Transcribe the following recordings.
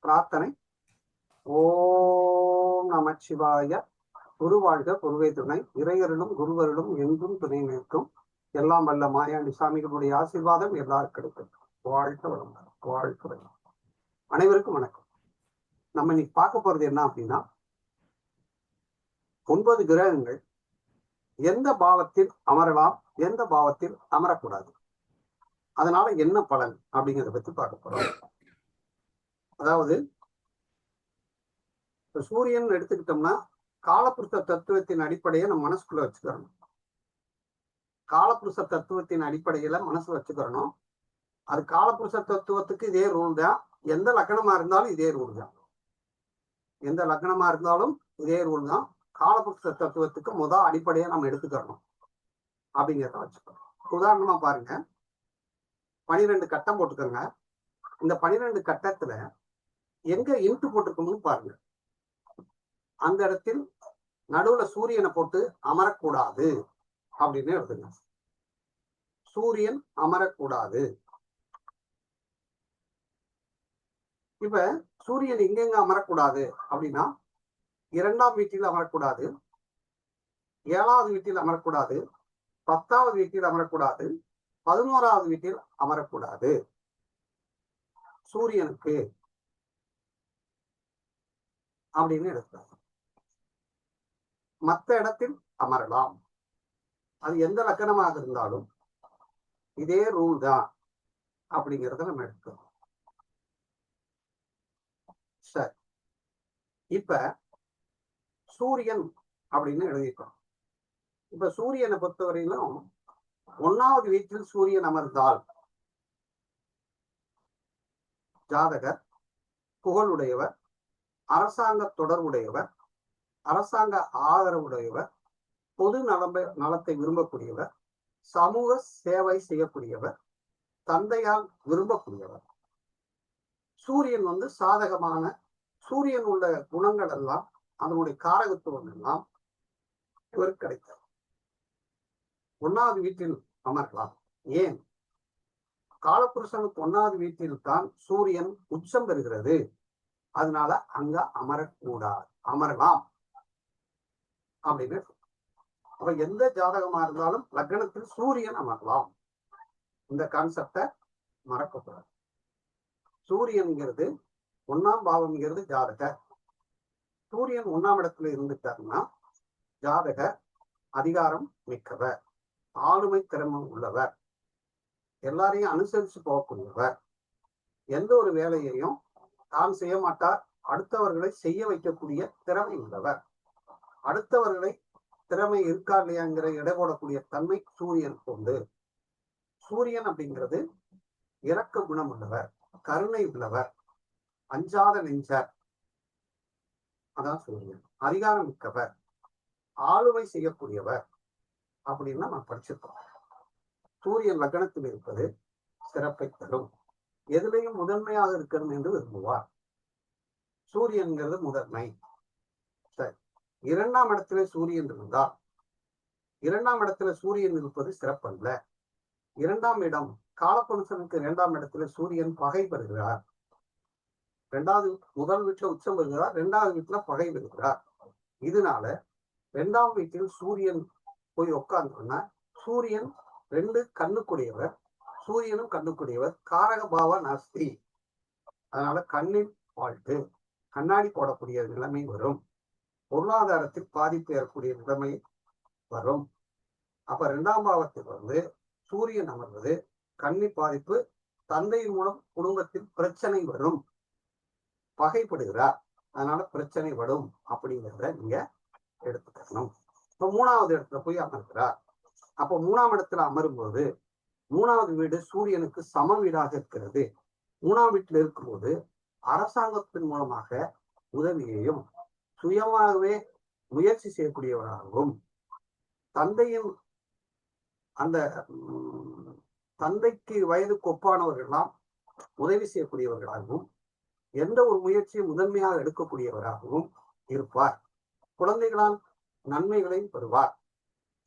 பிரார்த்தனை. ஓம் நமச்சிவாய. குருவாழ்க குருவே துணை, இறையருளும் குருவருளும் எங்கும் துணை நிற்கும். எல்லாம் வல்ல மாயாண்டி சாமிகளுடைய ஆசீர்வாதம் எல்லாருக்கும் கிடைக்கும். வாழ்க வளமுடன், வாழ்க வளம். அனைவருக்கும் வணக்கம். நம்ம இன்னைக்கு பார்க்க போறது என்ன அப்படின்னா, 9 கிரகங்கள் எந்த பாவத்தில் அமரலாம், எந்த பாவத்தில் அமரக்கூடாது, அதனால என்ன பலன் அப்படிங்கிறத பத்தி பார்க்க போறோம். அதாவது சூரியன் எடுத்துக்கிட்டோம்னா காலப்புருஷ தத்துவத்தின் அடிப்படையை நம்ம மனசுக்குள்ள வச்சுக்கிறோம். காலப்புருஷ தத்துவத்தின் அடிப்படையில மனசு வச்சுக்கிறணும். அது காலப்புருஷ தத்துவத்துக்கு இதே ரூல் தான். எந்த லக்னமா இருந்தாலும் இதே ரூல் தான். எந்த லக்னமா இருந்தாலும் இதே ரூல் தான். காலப்புருஷ தத்துவத்துக்கு அடிப்படையை நம்ம எடுத்துக்கிறோம் அப்படிங்கிறத வச்சுக்கிறோம். உதாரணமா பாருங்க, 12 கட்டம் போட்டுக்கோங்க. இந்த 12 கட்டத்துல எங்க இன்ட்டு போட்டிருக்கோம்னு பாருங்க. அந்த இடத்தில் நடுவுல சூரியனை போட்டு அமரக்கூடாது அப்படின்னு எழுதுங்க. சூரியன் அமரக்கூடாது. இப்ப சூரியன் எங்கெங்க அமரக்கூடாது அப்படின்னா, 2ஆம் வீட்டில் அமரக்கூடாது, 7வது வீட்டில் அமரக்கூடாது, 10வது வீட்டில் அமரக்கூடாது, 11வது வீட்டில் அமரக்கூடாது. சூரியனுக்கு அப்படின்னு எடுக்கிறாங்க. மற்ற இடத்தில் அமரலாம். அது எந்த லக்கணமாக இருந்தாலும் இதே ரூல் தான் அப்படிங்கிறத நம்ம எடுக்கிறோம். சரி, இப்ப சூரியன் அப்படின்னு எழுதிக்கிறோம். இப்ப சூரியனை பொறுத்தவரையிலும் 1வது வீட்டில் சூரியன் அமர்ந்தால் ஜாதகர் புகழுடையவர், அரசாங்க தொடர்புடையவர், அரசாங்க ஆதரவுடையவர், பொது நலத்தை விரும்பக்கூடியவர், சமூக சேவை செய்யக்கூடியவர், தந்தையால் விரும்பக்கூடியவர். சூரியன் சாதகமான, சூரியன் உள்ள குணங்கள் எல்லாம், அதனுடைய காரகத்துவம் எல்லாம் இவருக்கு கிடைக்கும். 1வது வீட்டில் அமரலாம். ஏன்? காலப்புருஷனுக்கு 1வது வீட்டில் தான் சூரியன் உச்சம் பெறுகிறது. அதனால அங்க அமரக்கூடாது, அமரலாம் அப்படின்னு. அப்ப எந்த ஜாதகமா இருந்தாலும் லக்னத்தில் சூரியன் அமரலாம். இந்த கான்செப்டை மறக்கக்கூடாது. சூரியன்கிறது 1ஆம் பாவம்ங்கிறது ஜாதகர். சூரியன் 1ஆம் இடத்துல இருந்துட்டாருன்னா ஜாதகர் அதிகாரம் மிக்கவர், ஆளுமை திறமை உள்ளவர், எல்லாரையும் அனுசரிச்சு போகக்கூடியவர், எந்த ஒரு வேலையையும் தான் செய்ய மாட்டார், அடுத்தவர்களை செய்ய வைக்கக்கூடிய திறமை உள்ளவர், அடுத்தவர்களை திறமை இருக்கா இல்லையாங்கிற எடை போடக்கூடிய தன்மை சூரியன் உண்டு. சூரியன் அப்படிங்கிறது இரக்க குணம் உள்ளவர், கருணை உள்ளவர், அஞ்சாத நெஞ்சர். அதான் சூரியன். அதிகாரம் மிக்கவர், ஆளுமை செய்யக்கூடியவர் அப்படின்னு நம்ம படிச்சிருக்கோம். சூரியன் லக்னத்தில் இருப்பது சிறப்பை தரும். எதுலையும் முதன்மையாக இருக்கணும் என்று விரும்புவார். சூரியன்கிறது முதன்மை. சரி, 2ஆம் இடத்துல சூரியன் இருந்தால், 2ஆம் இடத்துல சூரியன் இருப்பது சிறப்பல்ல. 2ஆம் இடம் காலப்புருஷனுக்கு 2ஆம் இடத்துல சூரியன் பகை பெறுகிறார். முதல் வீட்டுல உச்சம் பெறுகிறார், 2வது வீட்டுல பகை பெறுகிறார். இதனால 2ஆம் வீட்டில் சூரியன் போய் உட்கார்ந்தோம்னா, சூரியன் 2 கண்ணுக்குடையவர், சூரியனும் கண்ணுக்குடையவர், காரக பாவ நாஸ்தி. அதனால கண்ணின் வாழ்த்து, கண்ணாடி போடக்கூடிய நிலைமை வரும். பொருளாதாரத்தில் பாதிப்பு ஏறக்கூடிய நிலைமை வரும். அப்ப 2ஆம் பாவத்தில் சூரியன் அமர்வது கண்ணி பாதிப்பு, தந்தையின் மூலம் குடும்பத்தில் பிரச்சனை வரும், பகைப்படுகிறார், அதனால பிரச்சனை வரும் அப்படிங்கிறத நீங்க எடுத்துக்கணும். இப்ப 3வது இடத்துல போய் அமர்கிறார். அப்ப 3ஆம் இடத்துல அமரும்போது 3வது வீடு சூரியனுக்கு சம வீடாக இருக்கிறது. 3ஆம் வீட்டில் இருக்கும்போது அரசாங்கத்தின் மூலமாக உதவியையும், சுயமாகவே முயற்சி செய்யக்கூடியவராகவும், தந்தையின் அந்த தந்தைக்கு வயதுக்கு ஒப்பானவர்கள்லாம் உதவி செய்யக்கூடியவர்களாகவும், எந்த ஒரு முயற்சியும் முதன்மையாக எடுக்கக்கூடியவராகவும் இருப்பார். குழந்தைகளால் நன்மைகளையும் பெறுவார்.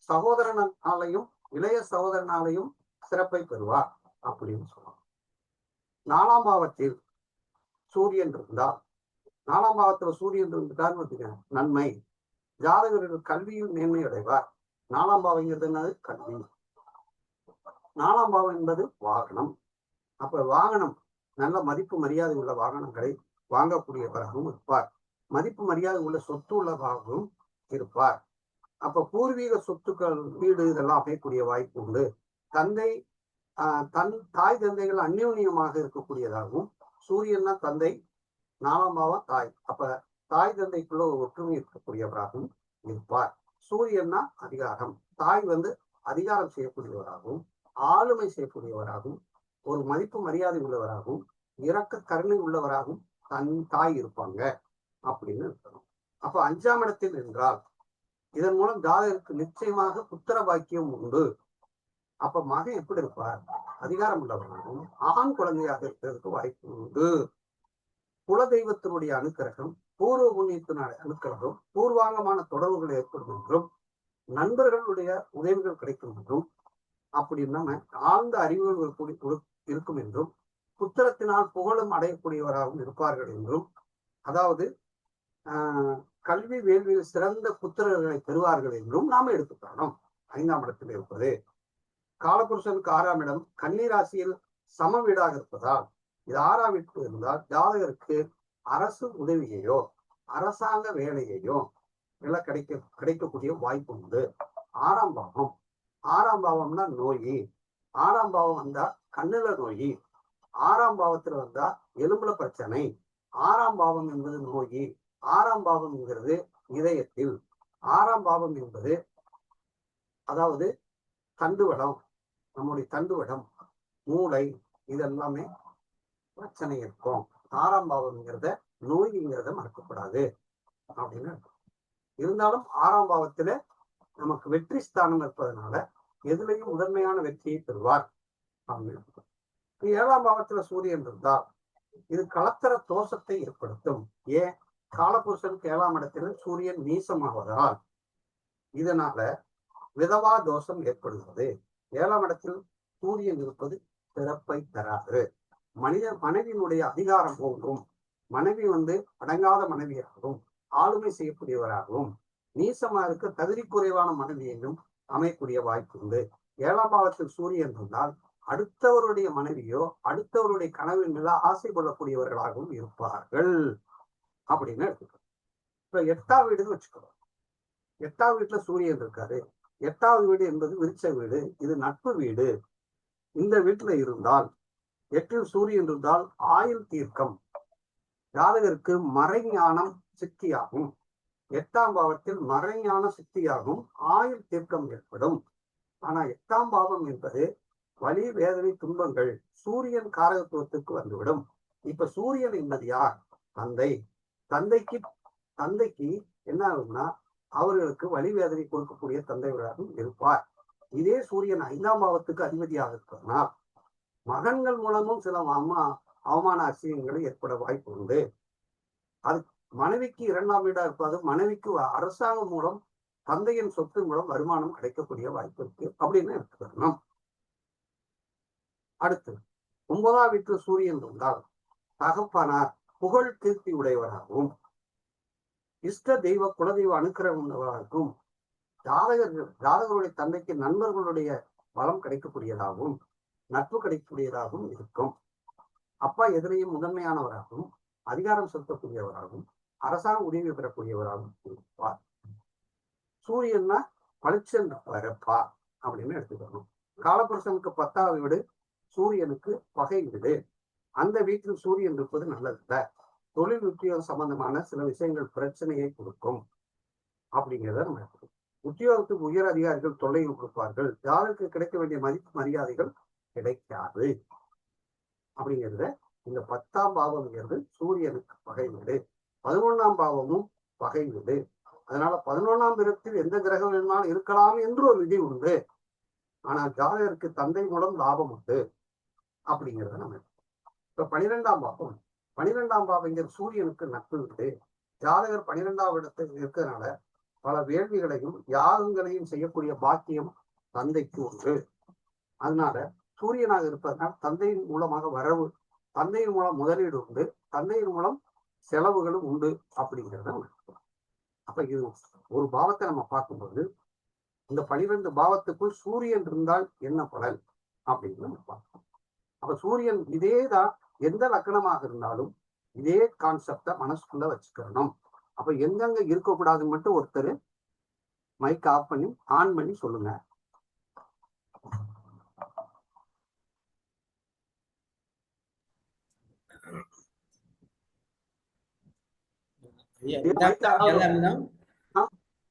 சகோதரனாலையும் இளைய சகோதரனாலையும் சிறப்பை பெறுவார் அப்படின்னு சொல்லுவாங்க. 4ஆம் பாவத்தில் சூரியன் இருந்தால், 4ஆம் பாவத்துல சூரியன் இருந்துட்டான்னு வச்சுக்க, நன்மை. ஜாதகர்கள் கல்வியில் மேன்மை அடைவார். 4ஆம் பாவங்கிறது என்னது? கல்வி. 4ஆம் பாவம் என்பது வாகனம். அப்ப வாகனம் நல்ல மதிப்பு மரியாதை உள்ள வாகனங்களை வாங்கக்கூடியவராகவும் இருப்பார். மதிப்பு மரியாதை உள்ள சொத்து உள்ளதாகவும் இருப்பார். அப்ப பூர்வீக சொத்துக்கள், வீடு இதெல்லாம் அமையக்கூடிய வாய்ப்பு உண்டு. தந்தை தாய் தந்தைகள் அந்யோன்யமாக இருக்கக்கூடியதாகவும், சூரியன்னா தந்தை, 4ஆம் பாவம் தாய். அப்ப தாய் தந்தைக்குள்ள ஒரு ஒற்றுமை இருக்கக்கூடியவராகவும் இருப்பார். சூரியன்னா அதிகாரம். தாய் அதிகாரம் செய்யக்கூடியவராகவும், ஆளுமை செய்யக்கூடியவராகவும், ஒரு மதிப்பு மரியாதை உள்ளவராகவும், இரக்க கருணை உள்ளவராகவும் தன் தாய் இருப்பாங்க அப்படின்னு இருக்கணும். அப்ப 5ஆம் இடத்தில் என்றால், இதன் மூலம் ஜாதகருக்கு நிச்சயமாக புத்திர பாக்கியம் உண்டு. அப்ப மகன் எப்படி இருப்பார்? அதிகாரம் உள்ளவராகவும், ஆண் குழந்தையாக இருக்கிறதுக்கு வாய்ப்பு உண்டு. குல தெய்வத்தினுடைய அனுக்கிரகம், பூர்வ புண்ணியத்தினுடைய அனுக்கிரகம், பூர்வாங்கமான தொடர்புகள் ஏற்படும் என்றும், நண்பர்களுடைய உதவிகள் கிடைக்கும் என்றும், அப்படி இல்லாம ஆழ்ந்த அறிவுகள் இருக்கும் என்றும், புத்திரத்தினால் புகழும் அடையக்கூடியவராகவும் இருப்பார்கள் என்றும், அதாவது கல்வி வேள்வியில் சிறந்த புத்திரர்களை பெறுவார்கள் என்றும் நாம எடுத்துக்கணும். 5ஆம் இடத்தில் இருப்பது காலபுருஷனுக்கு 6ஆம் இடம் கன்னி ராசியில் சம வீடாக இருப்பதால், இது 6ஆம் வீட்டில் இருந்தால் ஜாதகருக்கு அரசு உதவியையோ அரசாங்க வேலையையோ எல்லாம் கிடைக்கக்கூடிய வாய்ப்பு உண்டு. 6ஆம் பாவம், 6ஆம் பாவம்னா நோய். 6ஆம் பாவம் வந்தா கண்ணுல நோய். 6ஆம் பாவத்துல வந்தா எலும்புல பிரச்சனை. 6ஆம் பாவம் என்பது நோய். 6ஆம் பாவம் என்கிறது இதயத்தில். 6ஆம் பாவம் என்பது அதாவது தண்டுவடம், நம்முடைய தண்டுவடம், மூளை, இதெல்லாமே பிரச்சனை இருக்கும். 6ஆம் பாவம்ங்கிறத நோய்ங்கிறத மறக்கக்கூடாது அப்படின்னு. இருந்தாலும் 6ஆம் பாவத்துல நமக்கு வெற்றி ஸ்தானம் இருப்பதனால எதுலையும் முதன்மையான வெற்றியை பெறுவார் அப்படின்னு. 7ஆம் பாவத்துல சூரியன் இருந்தால் இது கலத்தர தோஷத்தை ஏற்படுத்தும். ஏன்? காலபுருஷனுக்கு 7ஆம் இடத்தில் சூரியன் நீசமாவதால் இதனால விதவா தோஷம் ஏற்படுகிறது. 7ஆம் இடத்தில் சூரியன் இருப்பது சிறப்பை தராது. மனைவியினுடைய அதிகாரம் போன்றும், மனைவி அடங்காத மனைவியாகவும், ஆளுமை செய்யக்கூடியவராகவும், நீசமா இருக்க தகுதி குறைவான மனைவியையும் அமையக்கூடிய வாய்ப்பு உண்டு. 7ஆம் பாவத்தில் சூரியன் இருந்தால் அடுத்தவருடைய மனைவியோ அடுத்தவருடைய கனவின் மேல ஆசை கொள்ளக்கூடியவர்களாகவும் இருப்பார்கள் அப்படின்னு எடுத்துக்கணும். இப்ப 8ஆம் வீடுன்னு வச்சுக்கணும். 8ஆம் வீட்டுல சூரியன் இருக்காரு. 8ஆவது வீடு என்பது விருட்ச வீடு. இது நட்பு வீடு. இந்த வீட்டுல இருந்தால், 8இல் சூரியன் இருந்தால் ஆயுள் தீர்க்கம், ஜாதகருக்கு மறைஞானம் சித்தியாகும். 8ஆம் பாவத்தில் மறைஞான சித்தியாகும், ஆயுள் தீர்க்கம் ஏற்படும். ஆனா 8ஆம் பாவம் என்பது வலி, வேதனை, துன்பங்கள் சூரியன் காரகத்துவத்துக்கு வந்துவிடும். இப்ப சூரியன் என்பது யார்? தந்தை. தந்தைக்கு என்ன ஆகும்னா, அவர்களுக்கு வலி வேதனை கொடுக்கக்கூடிய தந்தைவராகவும் இருப்பார். இதே சூரியன் 5ஆம் பாவத்துக்கு அதிபதியாக இருப்பதனால் மகன்கள் மூலமும் சில அவமான அசிங்கங்கள் ஏற்பட வாய்ப்பு உண்டு. அது மனைவிக்கு 2ஆம் வீடா இருப்பது, மனைவிக்கு அரசாங்கம் மூலம், தந்தையின் சொத்து மூலம் வருமானம் கிடைக்கக்கூடிய வாய்ப்பு இருக்கு அப்படின்னு எடுத்துக்கணும். அடுத்து 9ஆம் வீட்டில் சூரியன் இருந்தால் தகப்பனார் புகழ் கீர்த்தி உடையவராகவும், இஷ்ட தெய்வ குலதெய்வ அனுக்கிரகம் உள்ளவராகவும், ஜாதகருடைய தந்தைக்கு நண்பர்களுடைய பலம் கிடைக்கக்கூடியதாகவும், நட்பு கிடைக்கக்கூடியதாகவும் இருக்கும். அப்பா எதிரையும் முதன்மையானவராகவும், அதிகாரம் செலுத்தக்கூடியவராகவும், அரசாங்க உதவி பெறக்கூடியவராகவும் இருப்பார். சூரியன்னா பளிச்சென்று பிறப்பா அப்படின்னு எடுத்துக்கணும். காலபுருஷனுக்கு 10ஆவது வீடு சூரியனுக்கு பகை வீடு. அந்த வீட்டில் சூரியன் இருப்பது நல்லதில்ல. தொழில் உத்தியோகம் சம்பந்தமான சில விஷயங்கள் பிரச்சனையை கொடுக்கும் அப்படிங்கிறத நம்ம எடுத்துக்கணும். உத்தியோகத்துக்கு உயர் அதிகாரிகள் தொல்லைகள் கொடுப்பார்கள். யாருக்கு கிடைக்க வேண்டிய மதிப்பு மரியாதைகள் கிடைக்காது அப்படிங்கிறத. இந்த 10ஆம் பாவம்ங்கிறது சூரியனுக்கு பகை வீடு. 11ஆம் பாவமும் பகை வீடு. அதனால 11ஆம் இடத்தில் எந்த கிரகம் வேணுமாலும் இருக்கலாம் என்று ஒரு விதி உண்டு. ஆனால் ஜாதகருக்கு தந்தை மூலம் லாபம் உண்டு அப்படிங்கிறத நம்ம. இப்ப 12ஆம் பாவம், 12ஆம் பாவங்கிற சூரியனுக்கு நட்பு வீடு. ஜாதகர் 12ஆம் இடத்தில் இருக்கிறதுனால பல வேள்விகளையும் யாகங்களையும் செய்யக்கூடிய பாக்கியம் தந்தைக்கு உண்டு. அதனால சூரியனாக இருப்பதனால் தந்தையின் மூலமாக வரவு தந்தையின் மூலம் முதலீடு உண்டு, தந்தையின் மூலம் செலவுகளும் உண்டு அப்படிங்கிறத. அப்ப இது ஒரு பாவத்தை நம்ம பார்க்கும்போது இந்த 12 பாவத்துக்குள் சூரியன் இருந்தால் என்ன பலன் அப்படின்னு நம்ம பார்க்கணும். அப்ப சூரியன் இதேதான் எந்த லக்கணமாக இருந்தாலும் இதே கான்செப்ட மனசுக்குள்ள வச்சுக்கணும். அப்ப எங்கெங்க இருக்கக்கூடாதுன்னு மட்டும் ஒருத்தர் மைக் ஆஃப் பண்ணி ஆன் பண்ணி சொல்லுங்க.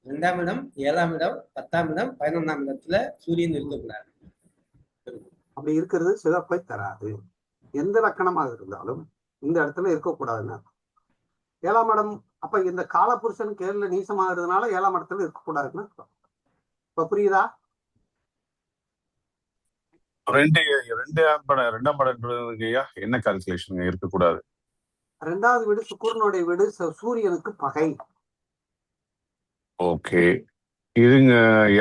ரெண்டாம் இடம், 7ஆம் இடம், 10ஆம் இடம், 11ஆம் இடத்துல சூரியன் இருக்கக்கூடாது. அப்படி இருக்கிறது சிறப்பை தராது. எந்த லக்கணமாக இருந்தாலும் இந்த இடத்துல இருக்கக்கூடாதுன்னு. 7ஆம் இடம் அப்ப இந்த காலபுருஷன் கேள்ல நீசமாகிறதுனால 7ஆம் இடத்துல இருக்கக்கூடாதுன்னு. இப்ப புரியுதா? ரெண்டாம் படம்யா என்ன கால்குலேஷன் இருக்கக்கூடாது? 2வது வீடு சுக்கிரனுடைய வீடு, சூரியனுக்கு பகை. ஓகே, இதுங்க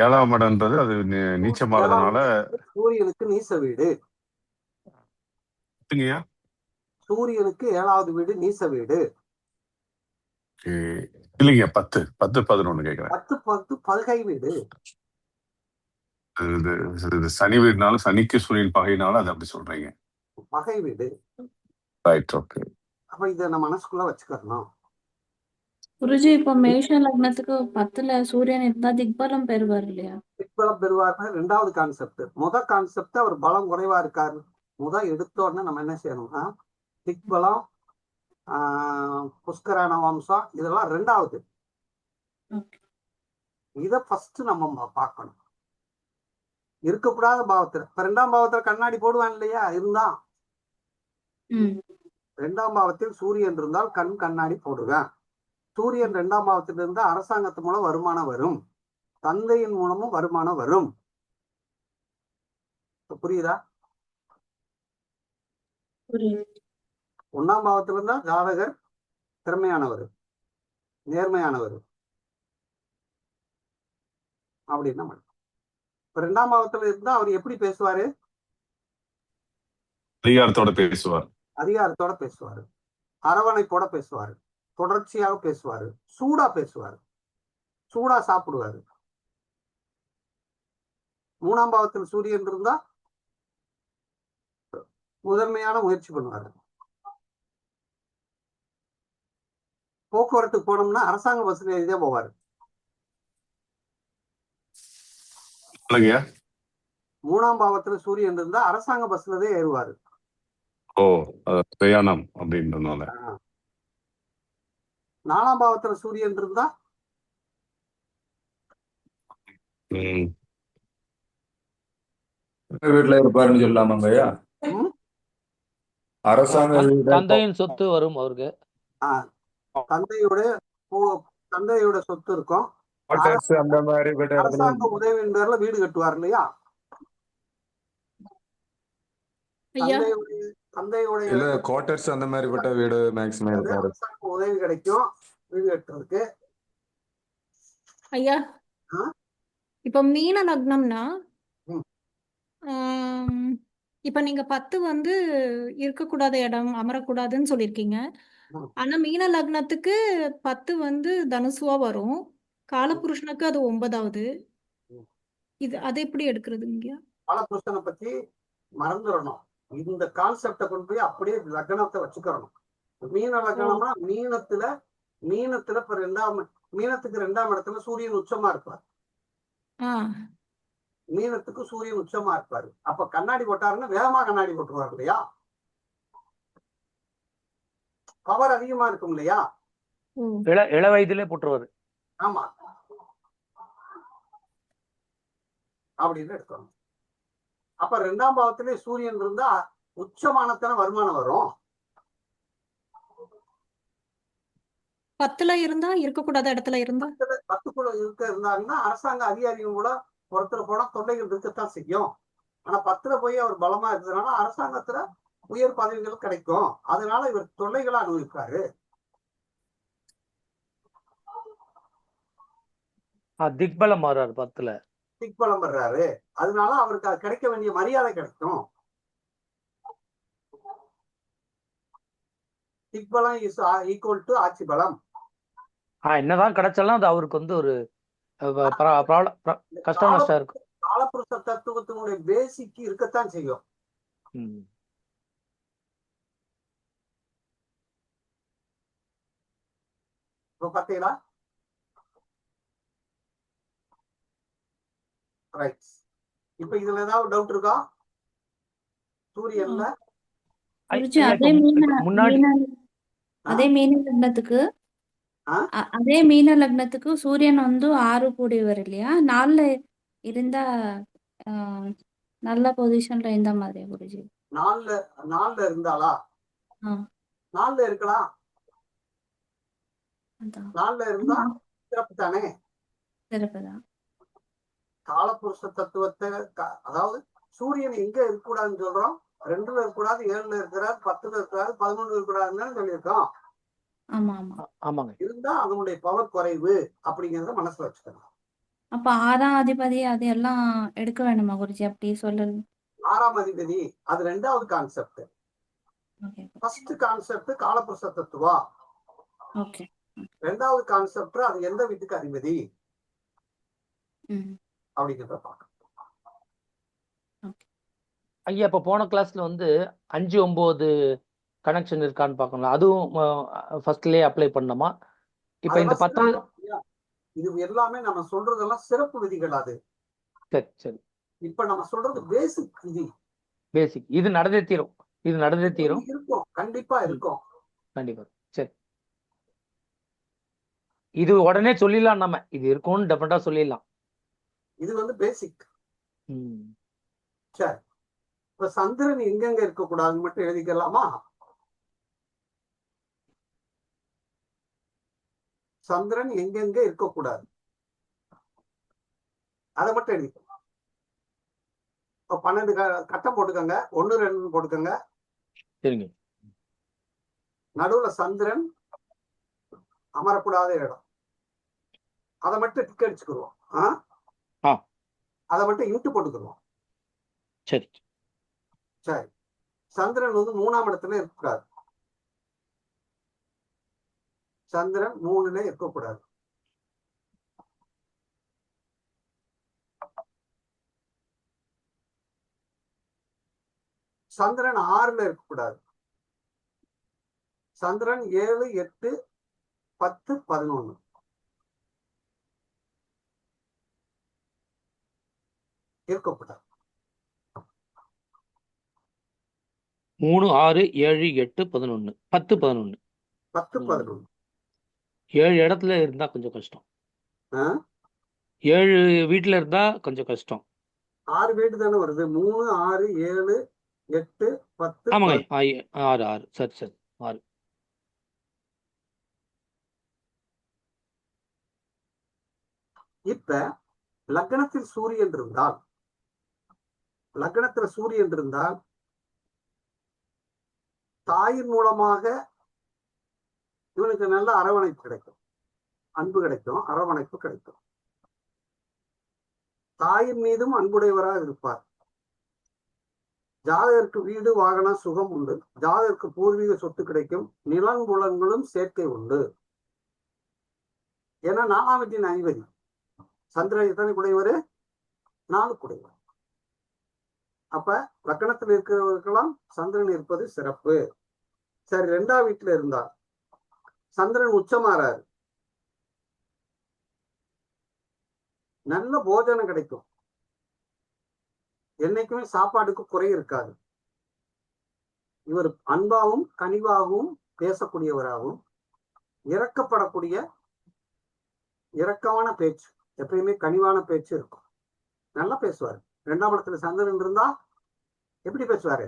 7ஆம் இடம்ன்றது அது நீச்சமாகறதுனால சூரியனுக்கு நீச வீடு. சூரியனுக்கு 7வது வீடு நீச வீடு. இல்லைங்க, 10 11 கேக்குறேன். 10 பகை வீடு. சனி வீடுனாலும் சனிக்கு சூரியன் பகைனாலும் அது அப்படி சொல்றீங்க, பகை வீடு. Right, okay. அப்ப இத நம்ம மனசுக்குள்ள வச்சுக்கணும். குருஜி, இப்ப மேஷ லக்னத்துக்கு 10ல சூரியன் இருந்தா திக்பலம் பெறுவார் இல்லையா? திக்பலம் பெறுவார் 2வது கான்செப்ட். முதல் கான்செப்ட் அவர் பலம் குறைவா இருக்காரு. எடுத்தோடனே நம்ம என்ன செய்யணும்னா திக்பலம், புஷ்கரான வம்சம் இதெல்லாம் 2வது. இத ஃபர்ஸ்ட் நம்ம பார்க்கணும். இருக்கக்கூடாத பாவத்துல இப்ப 2ஆம் பாவத்துல கண்ணாடி போடுவான் இல்லையா? இருந்தா 2ஆம் பாவத்தில் சூரியன் இருந்தால் கண்ணாடி போடுவேன். சூரியன் 2ஆம் பாவத்தில் இருந்தா அரசாங்கத்து மூலம் வருமானம் வரும், தந்தையின் மூலமும் வருமானம் வரும். புரியுதா? 1ஆம் பாவத்துல இருந்தா ஜாதகர் திறமையானவர், நேர்மையானவர் அப்படின்னா. இப்ப 2ஆம் பாவத்துல இருந்தா அவர் எப்படி பேசுவாரு? அதிகாரத்தோட பேசுவாரு, அரவணைப்போட பேசுவாரு, தொடர்ச்சியாக பேசுவாரு, சூடா பேசுவாரு, சூடா சாப்பிடுவாரு. 3ஆம் பாவத்தில் சூரியன் இருந்தா முதன்மையான முயற்சி பண்ணுவாரு. போக்குவரத்துக்கு போனோம்னா அரசாங்க பஸ்ல எழுதியே போவாரு. 3ஆம் பாவத்துல சூரியன் இருந்தா அரசாங்க பஸ்லதே ஏறுவாரு. பிரயாணம் அப்படின்றதுனால. 4ஆம் பாவத்துல சூரியன் இருந்தா வீட்டுல இருப்பாருன்னு சொல்லலாமாங்கய்யா? அரசாங்க தந்தையின் சொத்து வரும் அவருக்கு. தந்தையோட சொத்து இருக்கும். அந்த மாதிரி அரசாங்க உதவியின் பேர்ல வீடு கட்டுவார் இல்லையா? தந்தையோட குவார்டர்ஸ் அந்த மாதிரிப்பட்ட வீடு மேக்ஸிமம் அரசாங்க உதவி கிடைக்கும் வீடு கட்டுறதுக்கு. ஐயா, இப்ப மீன லக்னம்னா இப்ப நீங்க 10 வந்து இருக்கக்கூடாத இடம், அமரக்கூடாதுன்னு சொல்லியிருக்கீங்க. ஆனா மீன லக்னத்துக்கு 10 வந்து தனுசுவா வரும், காலபுருஷனுக்கு அது 9வது. அது எப்படி எடுக்கிறதுங்க? காலபுருஷனை பத்தி மறந்துடணும். இந்த கான்செப்டை கொண்டு போய் அப்படியே லக்னத்தை வச்சுக்கிறணும். மீன லக்னம்னா மீனத்துல இப்ப மீனத்துக்கு 2ஆம் இடத்துல சூரியன் உச்சமா இருப்பார். மீனத்துக்கு சூரியன் உச்சமா இருப்பாரு. அப்ப கண்ணாடி போட்டாருன்னா வேகமா கண்ணாடி போட்டுருவாரு இல்லையா? பவர் அதிகமா இருக்கும் இல்லையா? இள வயதிலே போட்டுருவாரு. ஆமா, அப்படின்னு எடுக்கணும். அப்ப 2ஆம் பாவத்திலே சூரியன் இருந்தா உச்சமானத்தான வருமானம் வரும். 10ல இருந்தா இருக்கக்கூடாத இடத்துல இருந்தா 10க்குள்ள இருந்தாங்கன்னா அரசாங்க அதிகாரிகள் கூட புறத்துல போனா தொல்லைகள் இருக்கத்தான் செய்யும். ஆனா 10ல போய் அவர் பலமா இருக்கிறதுனால அரசாங்கத்துல உயர் பதவிகள் கிடைக்கும். அதனால இவர் தொல்லைகளை அனுபவிப்பாரு. திக்பலம் மாறாரு 10ல. திக்பலம் வர்றாரு, அதனால அவருக்கு கிடைக்க வேண்டிய மரியாதை கிடைக்கும். திக்பலம் இஸ் ஈக்குவல் டு ஆட்சி பலம். என்னதான் கிடைச்சாலும் அது அவருக்கு வந்து ஒரு கஷ்டம் நஷ்டம் இருக்கும். காலபுருஷ தத்துவத்தினுடைய பேசிக் இருக்கத்தான் செய்யும். ம். இப்ப பாத்தீங்களா? ரைட். இப்ப இதுல ஏதாவது டவுட் இருக்கா? சூரியன்ல குருஜி ஐயா, அதே முன்னாடி மீன லக்னத்துக்கு ஆ? அதே மீன லக்னத்துக்கு சூரியன் வந்து 6 கூடியவர் இல்லையா? 4ல இருந்தா நல்ல பொசிஷன்ல இந்த மாதிரி குருஜி. நாலுல இருந்தாளா? ஆ, 4ல இருக்கலாம். அதான் 4ல இருந்தா சிறப்பு தானே. சிறப்புதான். காலபுருஷ தத்துவத்தை அதாவது சூரியன் எங்க இருக்கக்கூடாதுன்னு சொல்றோம்? 2ல இருக்கக்கூடாது, 7ல இருக்கிறார், 10ல இருக்கிறார், 11ல இருக்கக்கூடாதுன்னு சொல்லியிருக்கோம். ஆமா ஆமா. ஆமாங்க. இருந்தா அதனுடைய பவர் குறைவு அப்படிங்கறத மனசுல வச்சுக்கணும். அப்ப 6ஆம் அதிபதி அது எல்லாம் எடுக்க வேணுமா குருஜி? அப்படி சொல்லணும். 6ஆம் அதிபதி அது 2வது கான்செப்ட். ஓகே ஃபர்ஸ்ட் கான்செப்ட் காலபுருஷ தத்துவா. ஓகே. 2வது கான்செப்ட் அது எந்த வீட்டுக்கு அதிபதி ம். அப்படிங்கிறத பார்க்கணும். ஐயா, இப்ப போன கிளாஸ்ல வந்து 5, 9 கனெக்ஷன் இருக்கான்னு பார்க்கணும். அதுவும் ஃபர்ஸ்ட்லயே அப்ளை பண்ணணுமா? இப்ப இந்த அதெல்லாம் 10வது சிறப்பு. இது எல்லாமே நம்ம சொல்றதெல்லாம் சிறப்பு விதிகள். அது சரி சரி இப்ப நம்ம சொல்றது பேசிக் விதி. பேசிக் இது நடந்தே தீரும். இது நடந்தே தீரும். இருக்கும், கண்டிப்பா இருக்கும். கண்டிப்பா. சரி, இது உடனே சொல்லிடலாம். நம்ம இது இருக்கும்னு டெஃபினட்டா சொல்லிடலாம். இது வந்து பேசிக். ம். சரி, இப்ப சந்திரன் எங்கெங்க இருக்கக்கூடாதுன்னு மட்டும் எழுதிக்கலாமா? சந்திரன் எங்கெங்க இருக்கக்கூடாது அதை மட்டும் எழுதிக்கலாம். இப்ப 12 கட்டம் போட்டுக்கோங்க. 1, 2 போட்டுக்கோங்க. சரிங்க. நடுவுல சந்திரன் அமரக்கூடாத இடம். அதை மட்டும் டிக் அடிச்சுக்குருவோம். ஆ. அதை மட்டும் இன்ட்டு போட்டுக்குருவோம். சரி. சரி, சந்திரன் வந்து 3ஆம் இடத்துல இருக்கக்கூடாது. சந்திரன் 3ல இருக்கக்கூடாது. சந்திரன் 6ல இருக்கக்கூடாது. சந்திரன் 7, 8, 10, 11 இருக்கக்கூடாது. 3, 6, 7, 8, 11, 10, 11. 10, 11 7 இடத்துல இருந்தா கொஞ்சம் கஷ்டம். ஆ? 7 வீட்டுல இருந்தா கொஞ்சம் கஷ்டம். 6 வீடு தானே வருது. 3, 6, 7, 8, 10, ஆமாங்க. 11. 6. சரி சரி 6. இப்ப லக்னத்தில் சூரியன் இருந்தால் தாயின் மூலமாக இவனுக்கு நல்ல அரவணைப்பு கிடைக்கும், அன்பு கிடைக்கும், அரவணைப்பு கிடைக்கும். தாயின் மீதும் அன்புடையவராக இருப்பார். ஜாதகருக்கு வீடு, வாகனம், சுகம் உண்டு. ஜாதகருக்கு பூர்வீக சொத்து கிடைக்கும். நிலன்புலன்களும் சேர்க்கை உண்டு. ஏன்னா 4ஆம் வீட்டின் அதிபதி சந்திரன் எத்தனை குடையவர்? 4 குடையவர். அப்ப லக்னத்தில் இருக்கிறவர்களுக்கெல்லாம் சந்திரன் இருப்பது சிறப்பு. சரி, 2ஆம் வீட்டுல இருந்தார் சந்திரன் உச்சமாறாரு. நல்ல போஜனம் கிடைக்கும். என்னைக்குமே சாப்பாடுக்கு குறை இருக்காது. இவர் அன்பாகவும் கனிவாகவும் பேசக்கூடியவராகவும் இரக்கமான பேச்சு, எப்பயுமே கனிவான பேச்சு இருக்கும். நல்லா பேசுவாரு. 2ஆம் இடத்துல சந்திரன் இருந்தா எப்படி பேசுவாரு?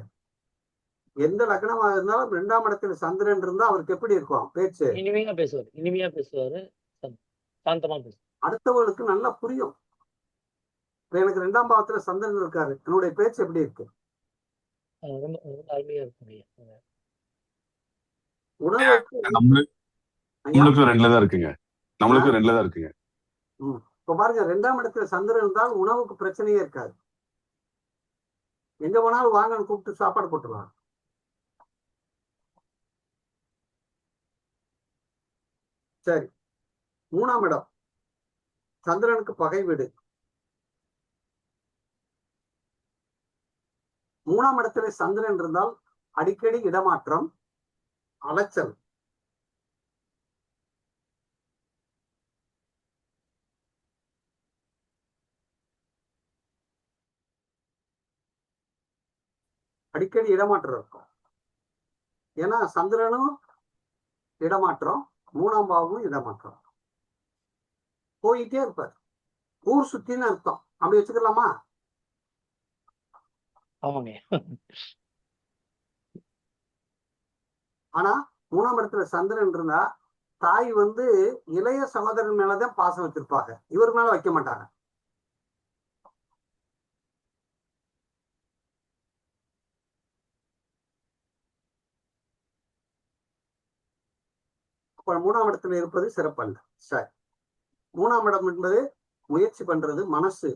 எந்த லக்னமாக இருந்தாலும் 2ஆம் இடத்துல சந்திரன் இருந்தா அவருக்கு எப்படி இருக்கும் பேச்சு? இனிமையா பேசுவாரு. சாந்தமா பேசுவாரு. அடுத்தவர்களுக்கு நல்லா புரியும். இப்ப எனக்கு 2ஆம் பாவத்துல சந்திரன் இருக்காரு, என்னுடைய பேச்சு எப்படி இருக்கு? ரொம்ப ரொம்ப அருமையா இருக்கும் ஐயா. உணவுக்கு நம்மளுக்கு ஐயா, 2ல தான் இருக்குங்க. நம்மளுக்கு 2ல தான் இருக்குங்க. இப்ப பாருங்க, 2ஆம் இடத்துல சந்திரன் இருந்தால் உணவுக்கு பிரச்சனையே இருக்காது. எங்க போனாலும் வாங்கன்னு கூப்பிட்டு சாப்பாடு போட்டுருவாங்க. சரி, 3ஆம் இடம் சந்திரனுக்கு பகை வீடு. 3ஆம் இடத்துல சந்திரன் இருந்தால் அடிக்கடி இடமாற்றம், அலைச்சல். அடிக்கடி இடமாற்றம் இருக்கும். ஏன்னா சந்திரனும் இடமாற்றம், 3ஆம் பாவமும் இடமாற்றம். போயிட்டே இருப்பார். ஊர் சுத்தின்னு அர்த்தம். அப்படி வச்சுக்கலாமா? ஆமாங்க. ஆனா 3ஆம் இடத்துல சந்திரன் இருந்தா தாய் வந்து இளைய சகோதரன் மேலதான் பாசம் வச்சிருப்பாங்க, இவர் மேல வைக்க மாட்டாங்க. அப்ப 3ஆம் இடத்துல இருப்பது சிறப்பல்ல. சரி, 3ஆம் இடம் என்பது முயற்சி பண்றது, மனசு.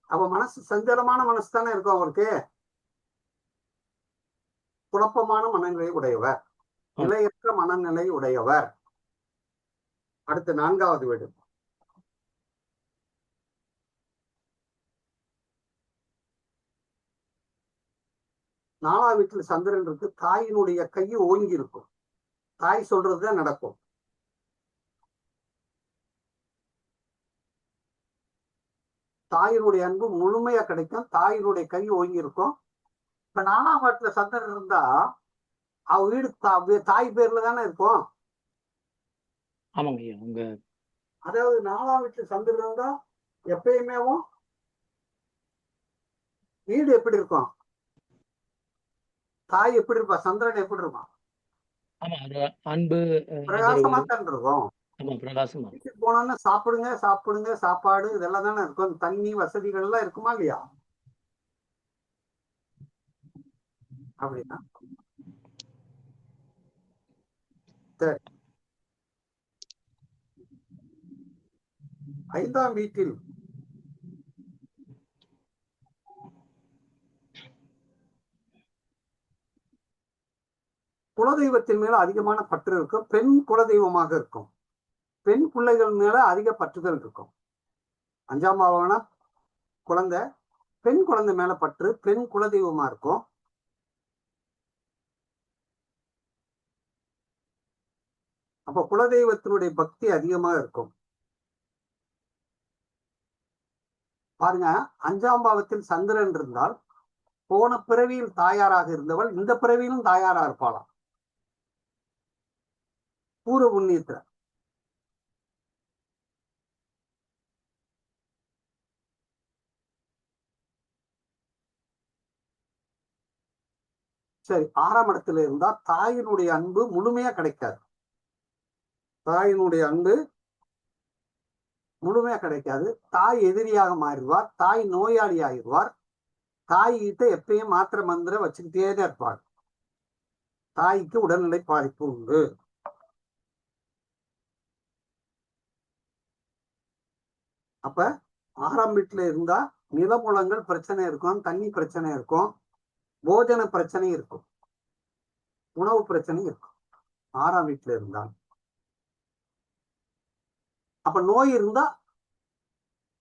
அப்ப மனசு சஞ்சலமான மனசு தானே இருக்கும் அவருக்கு. குழப்பமான மனநிலை உடையவர், நிலையற்ற மனநிலை உடையவர். அடுத்து 4வது வீடு. 4ஆம் வீட்டில் சந்திரன் இருக்கு. தாயினுடைய கை ஓங்கி இருக்கும். தாய் சொல்றதுதான் நடக்கும். தாயினுடைய அன்பு முழுமையா கிடைக்கும். தாயினுடைய கை ஓங்கி இருக்கும். இப்ப 4ஆம் வீட்டுல சந்திரன் இருந்தா அவ வீடு தாய் பேர்ல தானே இருக்கும். ஆமாங்க ஐயா. உங்க அதாவது 4ஆம் வீட்டுல சந்திரன் இருந்தா எப்பயுமே வீடு எப்படி இருக்கும், தாய் எப்படி இருப்பா, சந்திரன் எப்படி இருப்பான்? ஆமா, அது அன்பு, பிரகாசமா ஆதரவு. தான் இருக்கும். ஆமா, பிரகாசமா இருக்கும். வீட்டுக்கு போனோம்னா சாப்பிடுங்க சாப்பிடுங்க, சாப்பாடு இதெல்லாம் தானே இருக்கும். தண்ணி வசதிகள் எல்லாம் இருக்குமா இல்லையா? அப்படின்னா சரி, 5ஆம் வீட்டில் குலதெய்வத்தின் மேல அதிகமான பற்று இருக்கும். பெண் குலதெய்வமாக இருக்கும். பெண் பிள்ளைகள் மேல அதிக பற்றுதல் இருக்கும். 5ஆம் பாவம்னா குழந்தை, பெண் குழந்தை மேல பற்று, பெண் குலதெய்வமா இருக்கும். அப்ப குலதெய்வத்தினுடைய பக்தி அதிகமாக இருக்கும். பாருங்க, 5ஆம் பாவத்தில் சந்திரன் இருந்தால் போன பிறவியில் தாயாராக இருந்தவள் இந்த பிறவியிலும் தாயாரா இருப்பாளாம், பூர்வ புண்ணியத்துல. சரி, 6ஆம் இடத்துல இருந்தா தாயினுடைய அன்பு முழுமையா கிடைக்காது. தாயினுடைய அன்பு முழுமையா கிடைக்காது. தாய் எதிரியாக மாறிடுவார். தாய் நோயாளி ஆகிடுவார். தாய் கிட்ட எப்பயும் மாத்திரை மந்திரம் வச்சுக்கிட்டே தான் இருப்பார். தாய்க்கு உடல்நிலை பாதிப்பு உண்டு. அப்ப 6ஆம் வீட்டுல இருந்தா நிலமுலங்கள் பிரச்சனை இருக்கும், தண்ணி பிரச்சனை இருக்கும், போஜன பிரச்சனை இருக்கும், உணவு பிரச்சனை இருக்கும் 6ஆம் வீட்டுல இருந்தால். அப்ப நோய் இருந்தா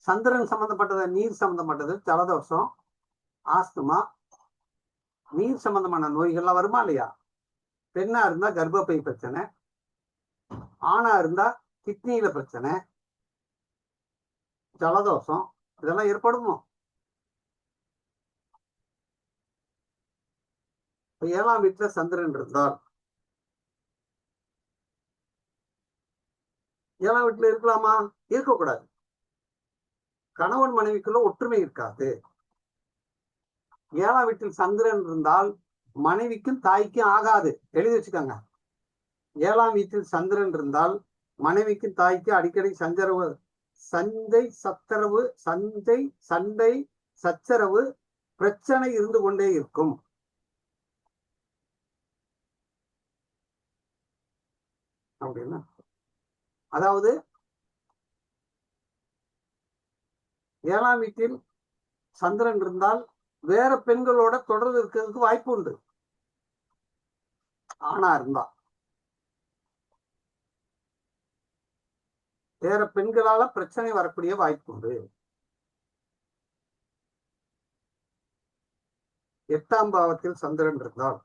சந்திரன் சம்பந்தப்பட்டது, நீர் சம்பந்தப்பட்டது, ஜலதோஷம், ஆஸ்துமா, நீர் சம்பந்தமான நோய்கள்லாம் வருமா இல்லையா? பெண்ணா இருந்தா கர்ப்பப்பை பிரச்சனை, ஆணா இருந்தா கிட்னியில பிரச்சனை, ஜலதோஷம் இதெல்லாம் ஏற்படுமோ? 7ஆம் வீட்டுல சந்திரன் இருந்தால் 7ஆம் வீட்டுல இருக்கலாமா? இருக்கக்கூடாது. கணவன் மனைவிக்குள்ள ஒற்றுமை இருக்காது. 7ஆம் வீட்டில் சந்திரன் இருந்தால் மனைவிக்கும் தாய்க்கும் ஆகாது. எழுதி வச்சுக்கோங்க. 7ஆம் வீட்டில் சந்திரன் இருந்தால் மனைவிக்கும் தாய்க்கும் அடிக்கடி சண்டை சச்சரவு பிரச்சனை இருந்து கொண்டே இருக்கும். அப்படின்னா அதாவது 7ஆம் வீட்டில் சந்திரன் இருந்தால் வேற பெண்களோட தொடர்பு இருக்கிறதுக்கு வாய்ப்பு உண்டு. ஆணா இருந்தா வேற பெண்களால பிரச்சனை வரக்கூடிய வாய்ப்பு உண்டு. 8ஆம் பாவத்தில் சந்திரன் இருந்தால்,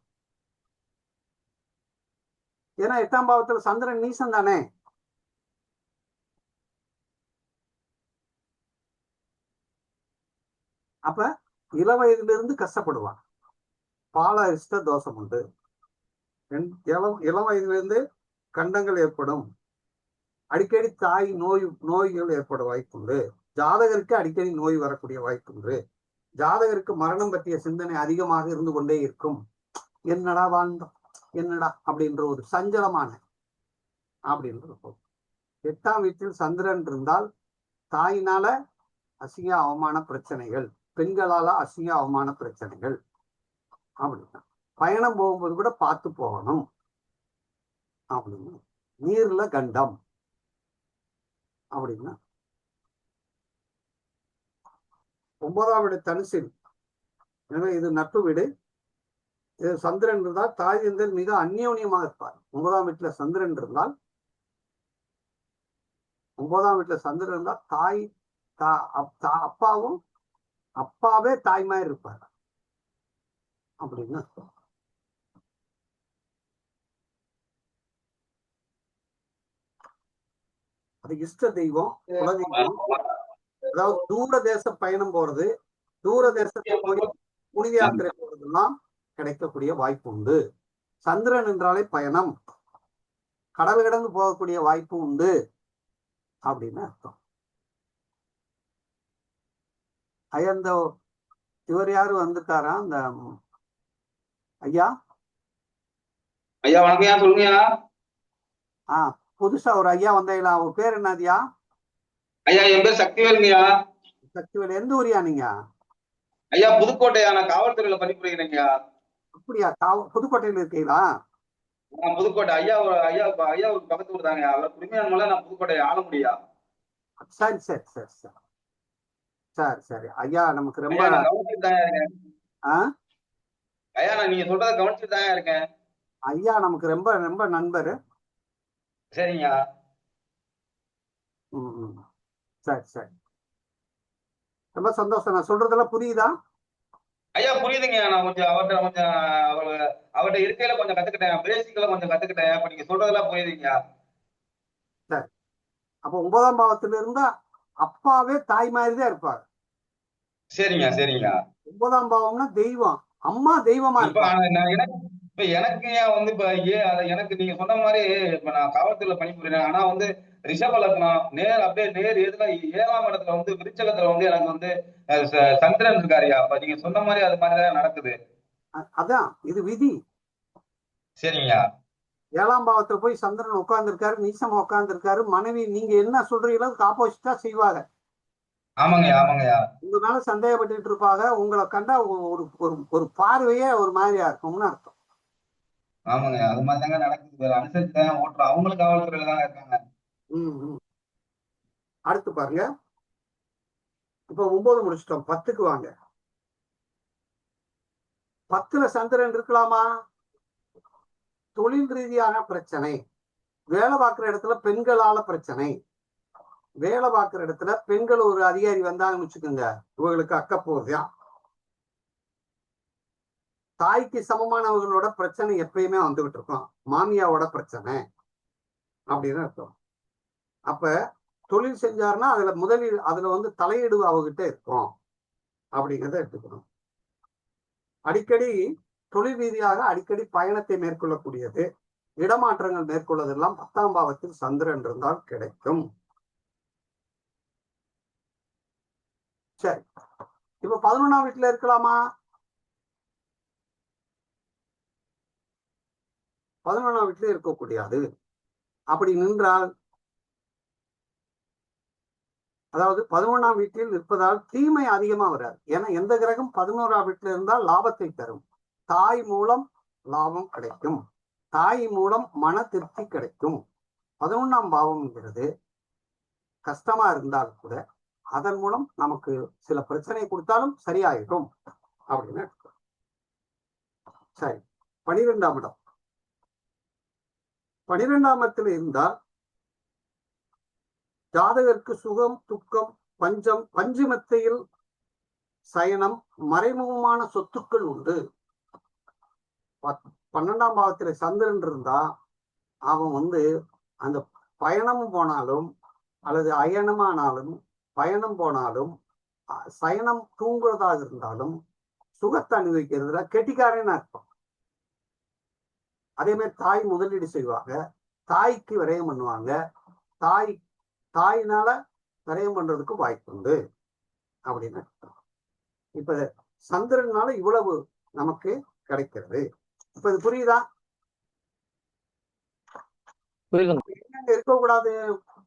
ஏன்னா 8ஆம் பாவத்துல சந்திரன் நீசம் தானே. அப்ப இளவயதிலிருந்து கஷ்டப்படுவான். பால அரிஷ்ட தோஷம் உண்டு. இளம் வயதிலிருந்து கண்டங்கள் ஏற்படும். அடிக்கடி தாய் நோய்கள் ஏற்பட வாய்ப்புண்டு. ஜாதகருக்கு அடிக்கடி நோய் வரக்கூடிய வாய்ப்புண்டு. ஜாதகருக்கு மரணம் பற்றிய சிந்தனை அதிகமாக இருந்து கொண்டே இருக்கும். என்னடா வாழ்ந்தோம், என்னடா அப்படின்ற ஒரு சஞ்சலமான அப்படின்ற 8ஆம் வீட்டில் சந்திரன் இருந்தால் தாயினால அசிங்க அவமான பிரச்சனைகள், பெண்களால அசிங்க அவமான பிரச்சனைகள் அப்படின்னா பயணம் போகும்போது கூட பார்த்து போகணும் அப்படின்னு. நீர்ல கண்டம் அப்படின்னா 9ஆம் வீடு தனுசில், எனவே இது நட்பு வீடு. இது சந்திரன் இருந்தால் தாய் தந்தையர் மிக அந்யோன்யமாக இருப்பார். 9ஆம் வீட்டுல சந்திரன் இருந்தால் 9ஆம் வீட்டுல சந்திரன் இருந்தால் அப்பாவும் அப்பாவே தாய்மாய் இருப்பார் அப்படின்னு. அது இஷ்ட தெய்வம், குலதெய்வம். அதாவது தூர தேச பயணம் போறது, தூர தேசத்தை போய் புனித யாத்திரை போறதெல்லாம் கிடைக்கக்கூடிய வாய்ப்பு உண்டு. சந்திரன் என்றாலே பயணம், கடல் கடந்து போகக்கூடிய வாய்ப்பு உண்டு அப்படின்னு அர்த்தம். அந்த இவர் யாரு வந்துட்டாரா? அந்த ஐயா வணக்கம், சொல்லுங்கய்யா. புதுசா ஒரு ஐயா வந்தீங்களா? அவர் பேர் என்னதுயா? ஐயா, என் பேர் சக்திவேலுங்கய்யா. சக்திவேல். எந்த ஊரியா நீங்க? ஐயா, புதுக்கோட்டையா. நான் காவல்துறையில பணிபுரிகிறேங்கய்யா. அப்படியா? புதுக்கோட்டையில இருக்கீங்களா? புதுக்கோட்டை. ஐயாவுக்கு பக்கத்து ஊர் தாங்க. அவர் குடிமையான்மலை, நான் புதுக்கோட்டை ஆலமுடியா. சரி சரி சரி சரி சரி சரி ஐயா, நமக்கு ரொம்ப கவனிச்சுட்டு தான் இருக்கேன். ஐயா, நான் நீங்க சொல்றத கவனிச்சுட்டு தான் இருக்கேன். ஐயா நமக்கு ரொம்ப ரொம்ப நண்பர். சரிங்க. சரி சரி, ரொம்ப சந்தோஷம். நான் சொல்றதெல்லாம் புரியுதா? ஐயா, புரியுதுங்க. நான் அவர்கிட்ட இருக்கையில கொஞ்சம் கத்துக்கிட்டேன், பேசிக்கல கொஞ்சம் கத்துக்கிட்டேன். இப்ப நீங்க சொல்றதெல்லாம் புரியுதுங்க. சரி, அப்ப 9ஆம் பாவத்துல இருந்தா அப்பாவே தாய் மாதிரி தான் இருப்பாரு. சரிங்க சரிங்க. 9ஆம் பாவம்னா தெய்வம், அம்மா தெய்வமா இருப்பாங்க. இப்ப எனக்கு ஏன் வந்து எனக்கு நீங்க சொன்ன மாதிரி இப்ப நான் காவல்துறையில பணிபுரிறேன். ஆனா வந்து ரிஷப லக்னம் அப்படியே எதுல 7ஆம் இடத்துல வந்து விருச்சகத்துல வந்து எனக்கு வந்து சந்திரன் இருக்காருயா. அப்ப நீங்க சொன்ன மாதிரி அது மாதிரிதான் நடக்குது. அதான் இது விதி. சரிங்க. 7ஆம் பாவத்துல போய் சந்திரன் உட்கார்ந்து இருக்காரு, நீசமா உட்கார்ந்து இருக்காரு. மனைவி நீங்க என்ன சொல்றீங்களோ ஆப்போசிட்டா செய்வாங்க. ஆமாங்கய்யா ஆமாங்கய்யா. உங்க மேல சந்தேகப்பட்டு இருப்பாங்க. உங்களை கண்டா ஒரு பார்வையே ஒரு மாதிரியா இருக்கும்னு அர்த்தம். ஆமாங்கய்யா, அது மாதிரி தாங்க நடக்குது. அனுசரிச்சு தான் ஓட்டுறோம். அவங்களும் காவல்துறையில தாங்க இருக்காங்க. அடுத்து பாருங்க, இப்ப 9 முடிச்சிட்டோம், 10க்கு வாங்க. 10ல சந்திரன் இருக்கலாமா? தொழில் ரீதியான பிரச்சனை, வேலை பார்க்குற இடத்துல பெண்களால பிரச்சனை. வேலை பார்க்குற இடத்துல பெண்கள் ஒரு அதிகாரி வந்தாங்கன்னு வச்சுக்கோங்க, இவங்களுக்கு அக்க போகுதுதான். தாய்க்கு சமமானவர்களோட பிரச்சனை எப்பயுமே வந்துகிட்டு இருக்கோம். மாமியாவோட பிரச்சனை அப்படின்னு அர்த்தம். அப்ப தொழில் செஞ்சாருன்னா அதுல முதலில் அதுல வந்து தலையீடு அவகிட்ட இருக்கும் அப்படிங்கிறத எடுத்துக்கணும். அடிக்கடி தொழில் ரீதியாக அடிக்கடி பயணத்தை மேற்கொள்ளக்கூடியது, இடமாற்றங்கள் மேற்கொள்வதெல்லாம் 10ஆம் பாவத்தில் சந்திரன் இருந்தால் கிடைக்கும். சரி, இப்ப 11ஆம் வீட்டுல இருக்கலாமா? 11ஆம் வீட்டுல இருக்கக்கூடாது. அப்படி நின்றால், அதாவது 11ஆம் வீட்டில் இருப்பதால் தீமை அதிகமா வராது. ஏன்னா எந்த கிரகம் 11ஆம் வீட்டில் இருந்தால் லாபத்தை தரும். தாய் மூலம் லாபம் கிடைக்கும், தாய் மூலம் மன திருப்தி கிடைக்கும். 11ஆம் பாவம்ங்கிறது கஷ்டமா இருந்தால் கூட அதன் மூலம் நமக்கு சில பிரச்சனை கொடுத்தாலும் சரியாயிடும் அப்படின்னு. சரி, 12ஆம் இடம். 12ஆம் இடத்துல இருந்தால் ஜாதகருக்கு சுகம் துக்கம் பஞ்சம் பஞ்சமத்தையில் சயனம் மறைமுகமான சொத்துக்கள் உண்டு. 12ஆம் பாவத்துல சந்திரன் இருந்தா அவன் அந்த பயணம் போனாலும் அல்லது அயனமானாலும் பயணம் போனாலும் சயனம் தூங்குறதாக இருந்தாலும் சுகத்தை அனுபவிக்கிறதுல கெட்டிக்காரன்னு அர்த்தம். அதே மாதிரி தாய் முதலீடு செய்வாங்க, தாய்க்கு விரயம் பண்ணுவாங்க, தாயினால விரயம் பண்றதுக்கு வாய்ப்பு உண்டு அப்படின்னு அர்த்தம். இப்ப சந்திரனால இவ்வளவு நமக்கு கிடைக்கிறது. இப்ப இது புரியுதா? எங்க இருக்கக்கூடாது?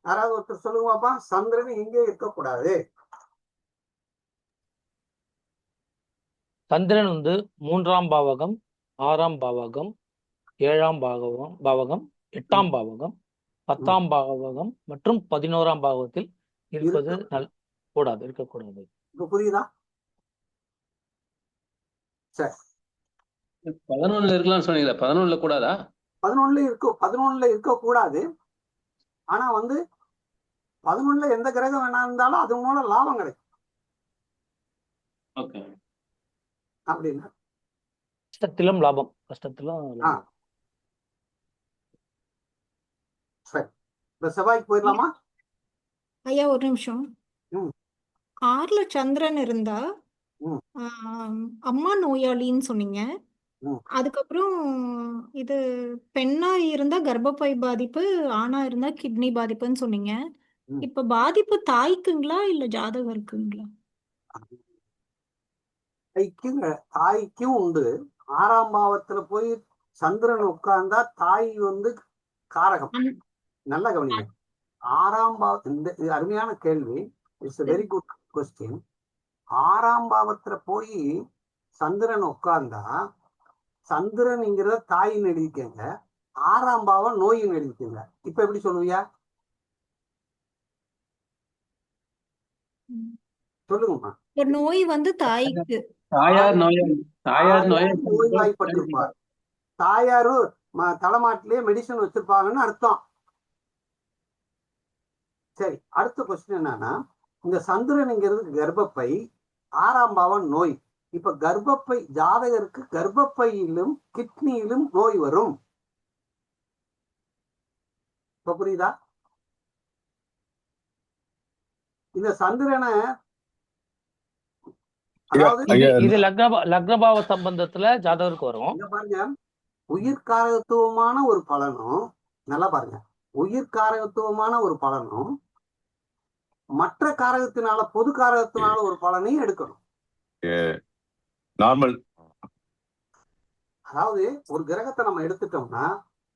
யாராவது ஒருத்தர் சொல்லுவாப்பா, சந்திரன் எங்கே இருக்கக்கூடாது? சந்திரன் 3ஆம் பாவகம், 6ஆம் பாவகம், 7ஆம் பாவகம், 8ஆம் பாவகம், 10ஆம் பாவகம் மற்றும் 11ஆம் பாவகத்தில் இருப்பது இருக்கக்கூடாது. இப்ப புரியுதா? சரி, 11 இருக்கலாம் சொன்னீங்களா? 11 கூடாதா? 11 இருக்கக்கூடாது. ஆனா 11 எந்த கிரகம் வேணா இருந்தாலும் அது மூலம் லாபம் கிடைக்கும் அப்படின்னா கஷ்டத்திலும் லாபம், கஷ்டத்திலும் லாபம். சரி, இப்ப செவ்வாய்க்கு போயிடலாமா? ஐயா ஒரு நிமிஷம். 6ல சந்திரன் இருந்தா அம்மா நோயாளின்னு சொன்னீங்க. அதுக்கப்புறம் இது பெண்ணா இருந்தா கர்ப்பப்பை பாதிப்பு, ஆணா இருந்தா கிட்னி பாதிப்புன்னு சொன்னீங்க. இப்ப பாதிப்பு தாய்க்குங்களா இல்ல ஜாதகருக்குங்களா? தாய்க்கும் உண்டு. 6ஆம் பாவத்துல போய் சந்திரன் உட்கார்ந்தா தாய் காரகம். நல்ல கவனிங்க. 6ஆம் பாவம், இது அருமையான கேள்வி. It's very good question. 6ஆம் பாவத்துல போய் சந்திரன் உட்கார்ந்தா சந்திரன்ங்கிறத தாயின்னு எழுதிக்கங்க, 6ஆம் பாவம் நோயின்னு எழுதிக்கங்க. இப்ப எப்படி சொல்லுவியா? சொல்லுங்கம்மா. நோய் தாய்க்கு நோய்வாய்ப்பட்டிருப்பார். தாயாரு தலைமாட்டிலேயே மெடிசன் வச்சிருப்பாங்கன்னு அர்த்தம். சரி, அடுத்த கொஸ்டின் என்னன்னா, இந்த சந்திரன்ங்கிறது கர்ப்பப்பை, 6ஆம் பாவம் நோய். இப்ப கர்ப்பப்பை ஜாதகருக்கு கர்ப்பப்பையிலும் கிட்னியிலும் நோய் வரும். இப்ப புரியுதா? இந்த சந்திரனை இது லக்னபாவ சம்பந்தத்துல ஜாதகருக்கு வரும். பாருங்க, உயிர்காரகத்துவமான ஒரு பலனும், நல்லா பாருங்க, உயிர்காரகத்துவமான ஒரு பலனும் மற்ற காரகத்தினால பொது காரகத்தினால ஒரு பலனையும் எடுக்கணும். நார்மல். அதாவது ஒரு கிரகத்தை நம்ம எடுத்துட்டோம்னா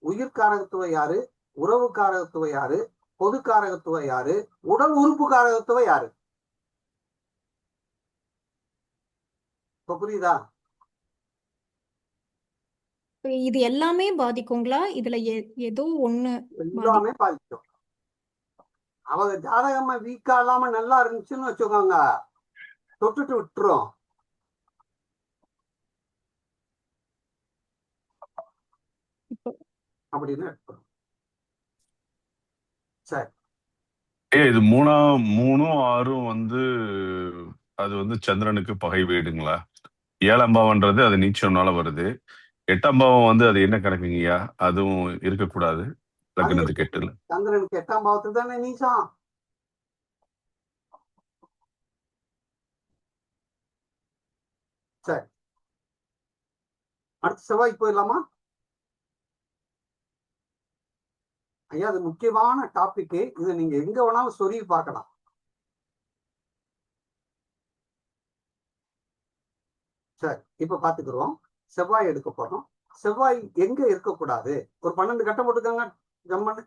உயிர் காரகத்துவ யாரு, உறவு காரகத்துவ யாரு, பொது காரகத்துவ யாரு, உடல் உறுப்பு காரகத்துவ யாரு? இப்ப புரியுதா? இது எல்லாமே பாதிக்குங்களா? இதுல ஏதோ ஒண்ணு எல்லாமே பாதிக்கும். அவங்க ஜாதகமா வீக்கா இல்லாம நல்லா இருந்துச்சுன்னு வச்சுக்கோங்க, தொட்டுட்டு விட்டுரும். அப்படின்னு சரி. இது 3, 6 அது சந்திரனுக்கு பகை வீடுங்களா? 7ஆம் பாவம்ன்றது அது நீச்சம்னால வருது. 8ஆம் பாவம் அது என்ன கணக்குங்கய்யா? அதுவும் இருக்கக்கூடாது லக்னத்துக்கு 8ல. சந்திரனுக்கு 8ஆம் பாவத்துக்கு தானே நீச்சம். சரி, அடுத்த செவ்வாய்க்கு போயிடலாமா? ஐயா, அது முக்கியமான டாபிக். இது நீங்க எங்க வேணாலும் சொல்லி பார்க்கலாம். சரி, இப்ப பாத்துக்கிறோம். செவ்வாய் எடுக்க போறோம். செவ்வாய் எங்க இருக்கக்கூடாது? ஒரு 12 கட்டம் போட்டுக்கோங்க. ஜம்மன்.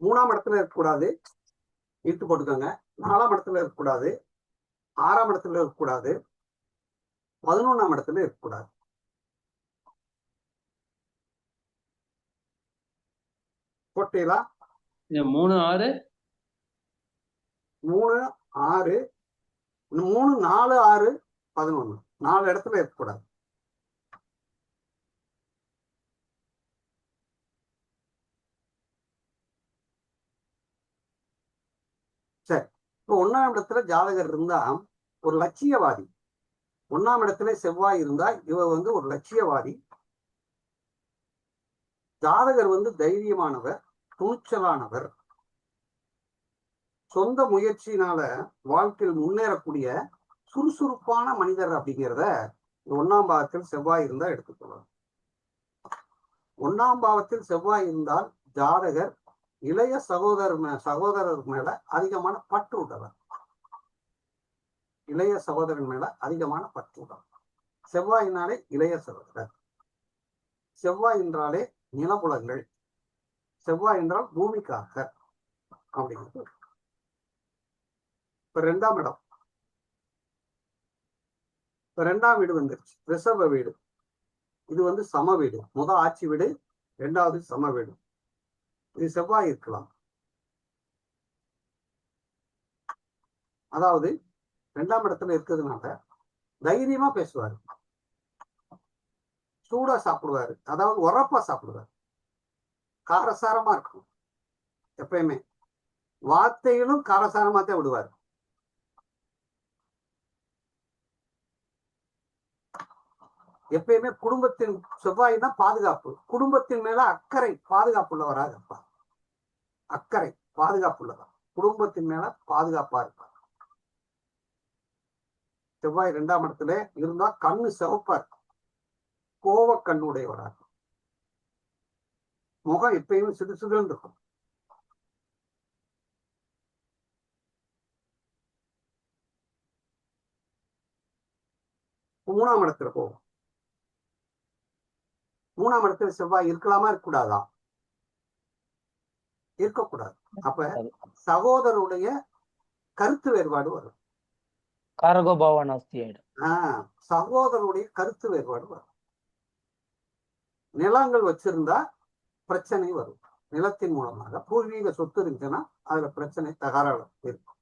மூணாம் இடத்துல இருக்கக்கூடாது, இழுத்து போட்டுக்கோங்க. 4ஆம் இடத்துல இருக்கக்கூடாது, 6ஆம் இடத்துல இருக்கக்கூடாது, 11ஆம் இடத்துல இருக்கக்கூடாது. போட்டீங்களா? 3, 6 3, 4, 6 11 4 இடத்துல இருக்கக்கூடாது. சரி, இப்போ 1ஆம் இடத்துல ஜாதகர் இருந்தா ஒரு லட்சியவாதி. 1ஆம் இடத்துல செவ்வாய் இருந்தா இவர் வந்து ஒரு லட்சியவாதி. ஜாதகர் வந்து தைரியமானவர், துணிச்சலானவர், சொந்த முயற்சியினால வாழ்க்கையில் முன்னேறக்கூடிய சுறுசுறுப்பான மனிதர் அப்படிங்கிறத 1ஆம் பாவத்தில் செவ்வாய் இருந்தா எடுத்துக்கொள்ளலாம். 1ஆம் பாவத்தில் செவ்வாய் இருந்தால் ஜாதகர் இளைய சகோதரர் மேல அதிகமான பற்று உள்ளவர். இளைய சகோதரன் மேல அதிகமான பற்று உள்ளவர். செவ்வாயினாலே இளைய சகோதரர், செவ்வாய் என்றாலே நிலபுலங்கள், செவ்வாய் என்றால் பூமிக்காரர் அப்படிங்கிறது. இப்ப 2ஆம் இடம், இப்ப 2ஆம் வீடு வந்துருச்சு, ரிஷப வீடு. இது வந்து சம வீடு. முதல் ஆட்சி வீடு, 2வது சம வீடு. இது செவ்வாய் இருக்கலாம். அதாவது 2ஆம் இடத்துல இருக்கிறதுனால தைரியமா பேசுவாரு, சூடா சாப்பிடுவாரு, அதாவது உரப்பா சாப்பிடுவாரு, காரசாரமா இருக்கும். எப்பயுமே வார்த்தையிலும் காரசாரமா தான் விடுவாரு. எப்பயுமே குடும்பத்தின் செவ்வாய் தான் பாதுகாப்பு, குடும்பத்தின் மேல அக்கறை, பாதுகாப்பு உள்ளவராக இருப்பார். அக்கறை, பாதுகாப்பு உள்ளவர், குடும்பத்தின் மேல பாதுகாப்பா இருப்பார். செவ்வாய் 2ஆம் இடத்துல இருந்தா கண்ணு சிவப்பா இருக்கும், கோவ கண்ணுடையவரா இருக்கும், முகம் எப்பயுமே சிடுசிடுன்னு இருக்கும். மூணாம் இடத்துல போகும். 3ஆம் இடத்துல செவ்வாய் இருக்கலாமா, இருக்கக்கூடாதா? இருக்கக்கூடாது. அப்ப சகோதரருடைய கருத்து வேறுபாடு வரும். காரகோபாவா நாஸ்தி ஆயிடும். சகோதரருடைய கருத்து வேறுபாடு வரும். நிலங்கள் வச்சிருந்தா பிரச்சனை வரும். நிலத்தின் மூலமாக பூர்வீக சொத்து இருந்துச்சுன்னா அதுல பிரச்சனை, தகராறு இருக்கும்.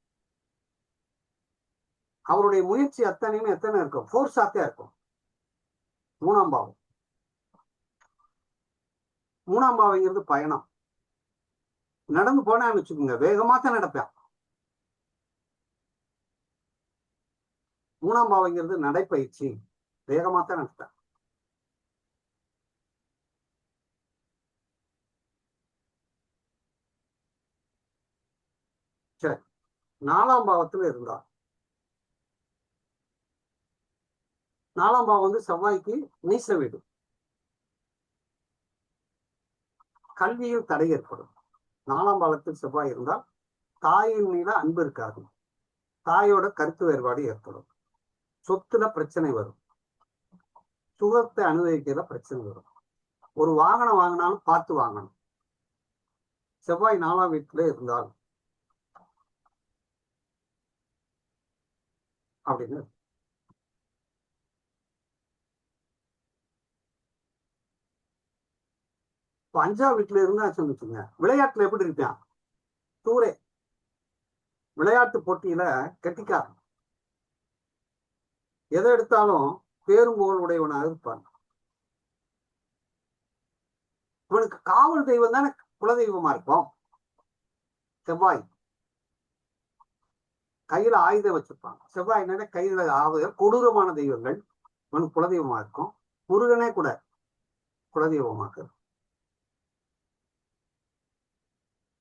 அவருடைய முயற்சி அத்தனையுமே எத்தனை இருக்கும், ஃபோர்ஸாத்தே இருக்கும். 3ஆம் பாவம், 3ஆம் பாவங்கிறது பயணம். நடந்து போனான்னு வச்சுக்கோங்க, வேகமா தான் நடப்பேன். 3ஆம் பாவங்கிறது நடைப்பயிற்சி, வேகமா தான் நடப்பேன். சரி, 4ஆம் பாவத்துல இருந்தா, 4ஆம் பாவம் வந்து செவ்வாய்க்கு நீச வீடு. கல்வியில் தடை ஏற்படும். 4ஆம் பாவத்தில் செவ்வாய் இருந்தால் தாயின் மீது அன்பு இருக்காது, தாயோட கருத்து வேறுபாடு ஏற்படும், சொத்துல பிரச்சனை வரும், சுகத்தை அனுபவிக்கிற பிரச்சனை வரும். ஒரு வாகனம் வாங்கினாலும் பார்த்து வாங்கணும். செவ்வாய் 4ஆம் வீட்டுல இருந்தால் அப்படின்னு. இப்போ 5ஆம் வீட்டுல இருந்தா சொன்னிச்சுங்க, விளையாட்டுல எப்படி இருப்பான், தூரே. விளையாட்டு போட்டியில கெட்டிக்காரன், எதை எடுத்தாலும் பேரும் புகழ் உடையவனாக இருப்பான். இவனுக்கு காவல் தெய்வம் தானே குலதெய்வமா இருக்கும். செவ்வாய் கையில ஆயுதம் வச்சிருப்பாங்க. செவ்வாய் என்னன்னா கையில ஆயுதம், கொடூரமான தெய்வங்கள் இவனுக்கு குலதெய்வமா இருக்கும். முருகனே கூட குலதெய்வமாக இருக்கும்